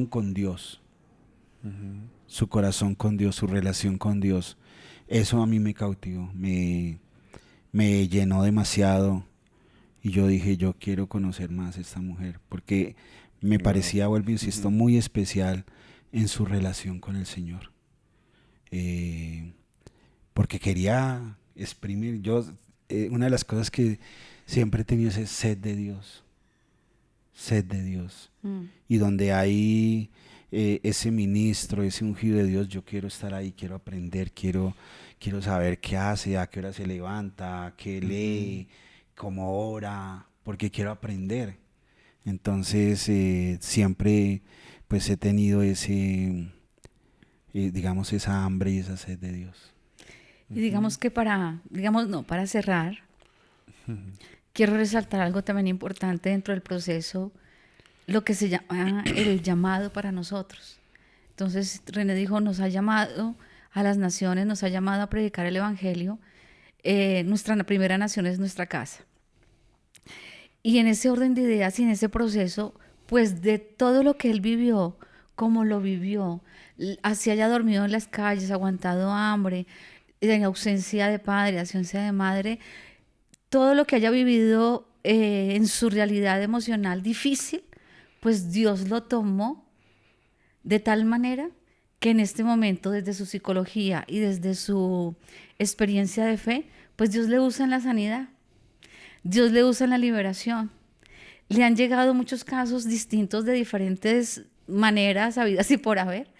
Speaker 1: con Dios, su corazón con Dios, su relación con Dios. Eso a mí me cautivó, me llenó demasiado, y yo dije, yo quiero conocer más a esta mujer, porque me parecía, vuelvo, insisto, muy especial en su relación con el Señor. Porque quería exprimir, una de las cosas que siempre he tenido es sed de Dios. Y donde hay ese ministro, ese ungido de Dios, yo quiero estar ahí, quiero aprender, quiero saber qué hace, a qué hora se levanta, qué lee, cómo ora, porque quiero aprender. Entonces siempre pues he tenido digamos, esa hambre y esa sed de Dios.
Speaker 3: Y digamos que para cerrar, quiero resaltar algo también importante dentro del proceso, lo que se llama el llamado para nosotros. Entonces, René dijo, nos ha llamado a las naciones, nos ha llamado a predicar el evangelio. Nuestra primera nación es nuestra casa. Y en ese orden de ideas y en ese proceso, pues de todo lo que él vivió, cómo lo vivió, así haya dormido en las calles, aguantado hambre, en ausencia de padre, ausencia de madre, todo lo que haya vivido en su realidad emocional difícil, pues Dios lo tomó de tal manera que en este momento, desde su psicología y desde su experiencia de fe, pues Dios le usa en la sanidad, Dios le usa en la liberación. Le han llegado muchos casos distintos de diferentes maneras, habidas y por haber,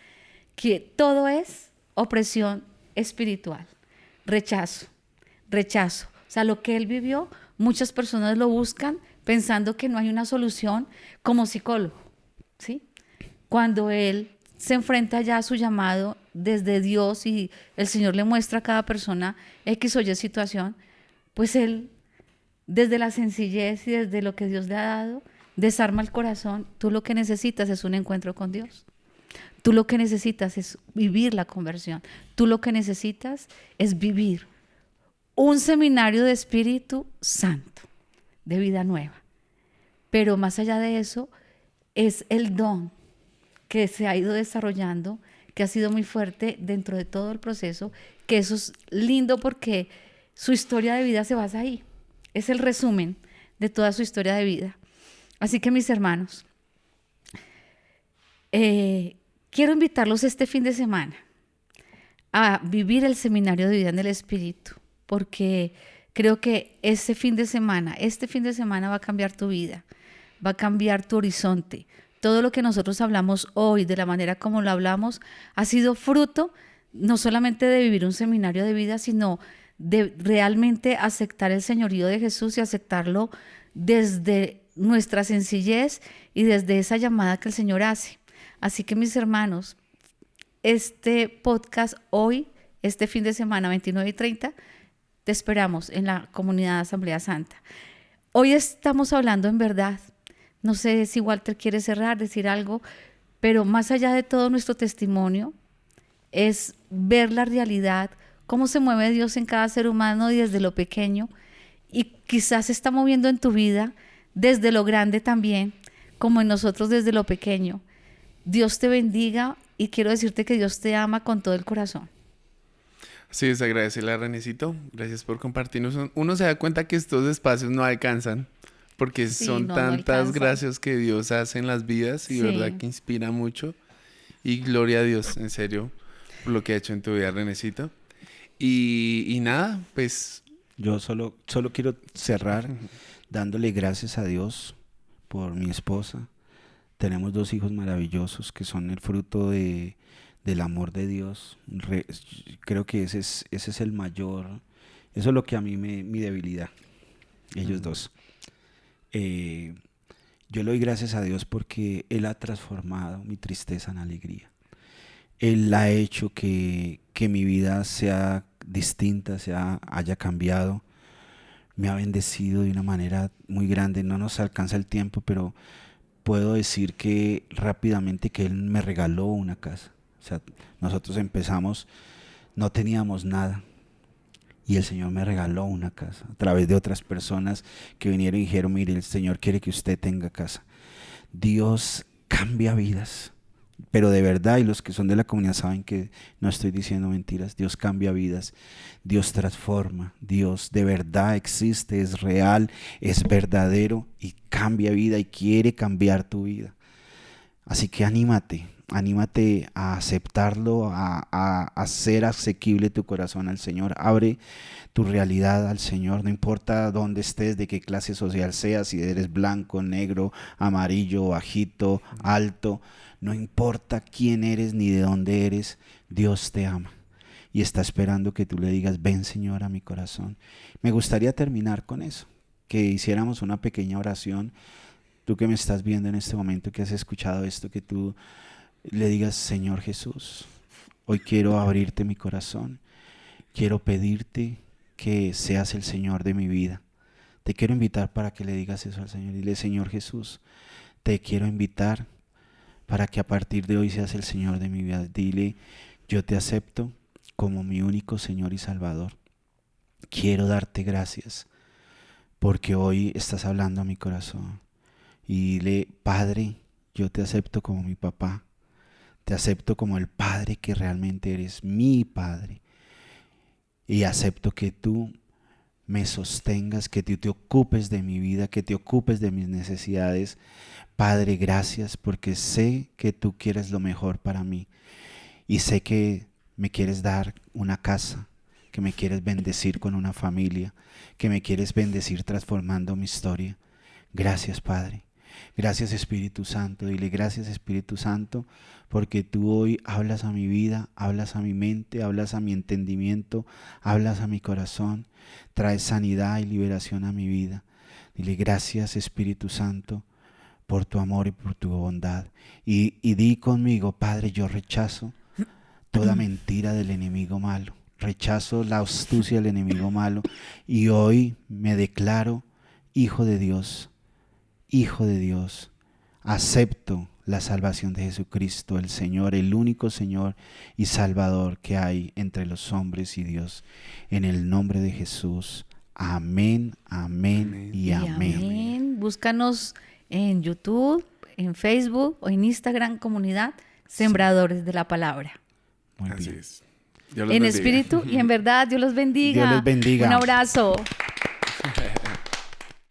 Speaker 3: que todo es opresión espiritual, rechazo. O sea, lo que él vivió, muchas personas lo buscan pensando que no hay una solución como psicólogo, ¿sí? Cuando él se enfrenta ya a su llamado desde Dios y el Señor le muestra a cada persona X o Y situación, pues él, desde la sencillez y desde lo que Dios le ha dado, desarma el corazón. Tú lo que necesitas es un encuentro con Dios. Tú lo que necesitas es vivir la conversión. Tú lo que necesitas es vivir un seminario de Espíritu Santo, de vida nueva. Pero más allá de eso, es el don que se ha ido desarrollando, que ha sido muy fuerte dentro de todo el proceso, que eso es lindo porque su historia de vida se basa ahí. Es el resumen de toda su historia de vida. Así que, mis hermanos, quiero invitarlos este fin de semana a vivir el seminario de vida en el Espíritu, porque creo que este fin de semana va a cambiar tu vida, va a cambiar tu horizonte. Todo lo que nosotros hablamos hoy, de la manera como lo hablamos, ha sido fruto no solamente de vivir un seminario de vida, sino de realmente aceptar el señorío de Jesús y aceptarlo desde nuestra sencillez y desde esa llamada que el Señor hace. Así que, mis hermanos, este podcast hoy, este fin de semana, 29 y 30, te esperamos en la comunidad Asamblea Santa. Hoy estamos hablando en verdad. No sé si Walter quiere cerrar, decir algo, pero más allá de todo nuestro testimonio es ver la realidad, cómo se mueve Dios en cada ser humano desde lo pequeño y quizás se está moviendo en tu vida desde lo grande también, como en nosotros desde lo pequeño. Dios te bendiga y quiero decirte que Dios te ama con todo el corazón.
Speaker 2: Sí, es agradecerle a Renecito. Gracias por compartirnos. Uno se da cuenta que estos espacios no alcanzan porque
Speaker 3: Sí,
Speaker 2: son
Speaker 3: no
Speaker 2: tantas
Speaker 3: alcanzan.
Speaker 2: gracias que Dios hace en las vidas y
Speaker 3: Sí.
Speaker 2: verdad que inspira mucho. Y gloria a Dios, en serio, por lo que ha hecho en tu vida, Renecito. Y nada, pues
Speaker 1: Yo solo quiero cerrar dándole gracias a Dios por mi esposa. Tenemos 2 hijos maravillosos que son el fruto del amor de Dios. Creo que ese es el mayor, eso es lo que a mí mi debilidad, ellos dos. Yo le doy gracias a Dios porque Él ha transformado mi tristeza en alegría. Él ha hecho que mi vida sea distinta, haya cambiado. Me ha bendecido de una manera muy grande. No nos alcanza el tiempo, pero puedo decir que rápidamente que Él me regaló una casa. O sea, nosotros empezamos, no teníamos nada. Y el Señor me regaló una casa a través de otras personas que vinieron y dijeron, mire, el Señor quiere que usted tenga casa. Dios cambia vidas, pero de verdad, y los que son de la comunidad saben que no estoy diciendo mentiras. Dios cambia vidas, Dios transforma, Dios de verdad existe, es real, es verdadero y cambia vida y quiere cambiar tu vida. Así que anímate a aceptarlo, a hacer asequible tu corazón al Señor. Abre tu realidad al Señor, no importa dónde estés, de qué clase social seas, si eres blanco, negro, amarillo, bajito, alto, no importa quién eres ni de dónde eres, Dios te ama y está esperando que tú le digas, ven Señor a mi corazón. Me gustaría terminar con eso, que hiciéramos una pequeña oración. Tú que me estás viendo en este momento, que has escuchado esto, que tú le digas, Señor Jesús, hoy quiero abrirte mi corazón, quiero pedirte que seas el Señor de mi vida. Te quiero invitar para que le digas eso al Señor. Dile, Señor Jesús, te quiero invitar para que a partir de hoy seas el Señor de mi vida. Dile, yo te acepto como mi único Señor y Salvador. Quiero darte gracias porque hoy estás hablando a mi corazón. Y dile, Padre, yo te acepto como mi papá, te acepto como el Padre que realmente eres, mi Padre. Y acepto que tú me sostengas, que tú te ocupes de mi vida, que te ocupes de mis necesidades. Padre, gracias porque sé que tú quieres lo mejor para mí. Y sé que me quieres dar una casa, que me quieres bendecir con una familia, que me quieres bendecir transformando mi historia. Gracias, Padre. Gracias Espíritu Santo, dile gracias Espíritu Santo, porque tú hoy hablas a mi vida, hablas a mi mente, hablas a mi entendimiento, hablas a mi corazón, traes sanidad y liberación a mi vida. Dile gracias Espíritu Santo por tu amor y por tu bondad. Y di conmigo, Padre, yo rechazo toda mentira del enemigo malo, rechazo la astucia del enemigo malo y hoy me declaro hijo de Dios. Hijo de Dios, acepto la salvación de Jesucristo, el Señor, el único Señor y Salvador que hay entre los hombres y Dios. En el nombre de Jesús. Amén, amén y amén.
Speaker 3: Amén. Búscanos en YouTube, en Facebook o en Instagram, comunidad Sembradores de la Palabra.
Speaker 1: Muy
Speaker 2: así
Speaker 1: bien.
Speaker 2: es. Dios los
Speaker 3: En
Speaker 2: bendiga.
Speaker 3: espíritu y en verdad, Dios los bendiga.
Speaker 1: Dios les bendiga.
Speaker 3: Un abrazo.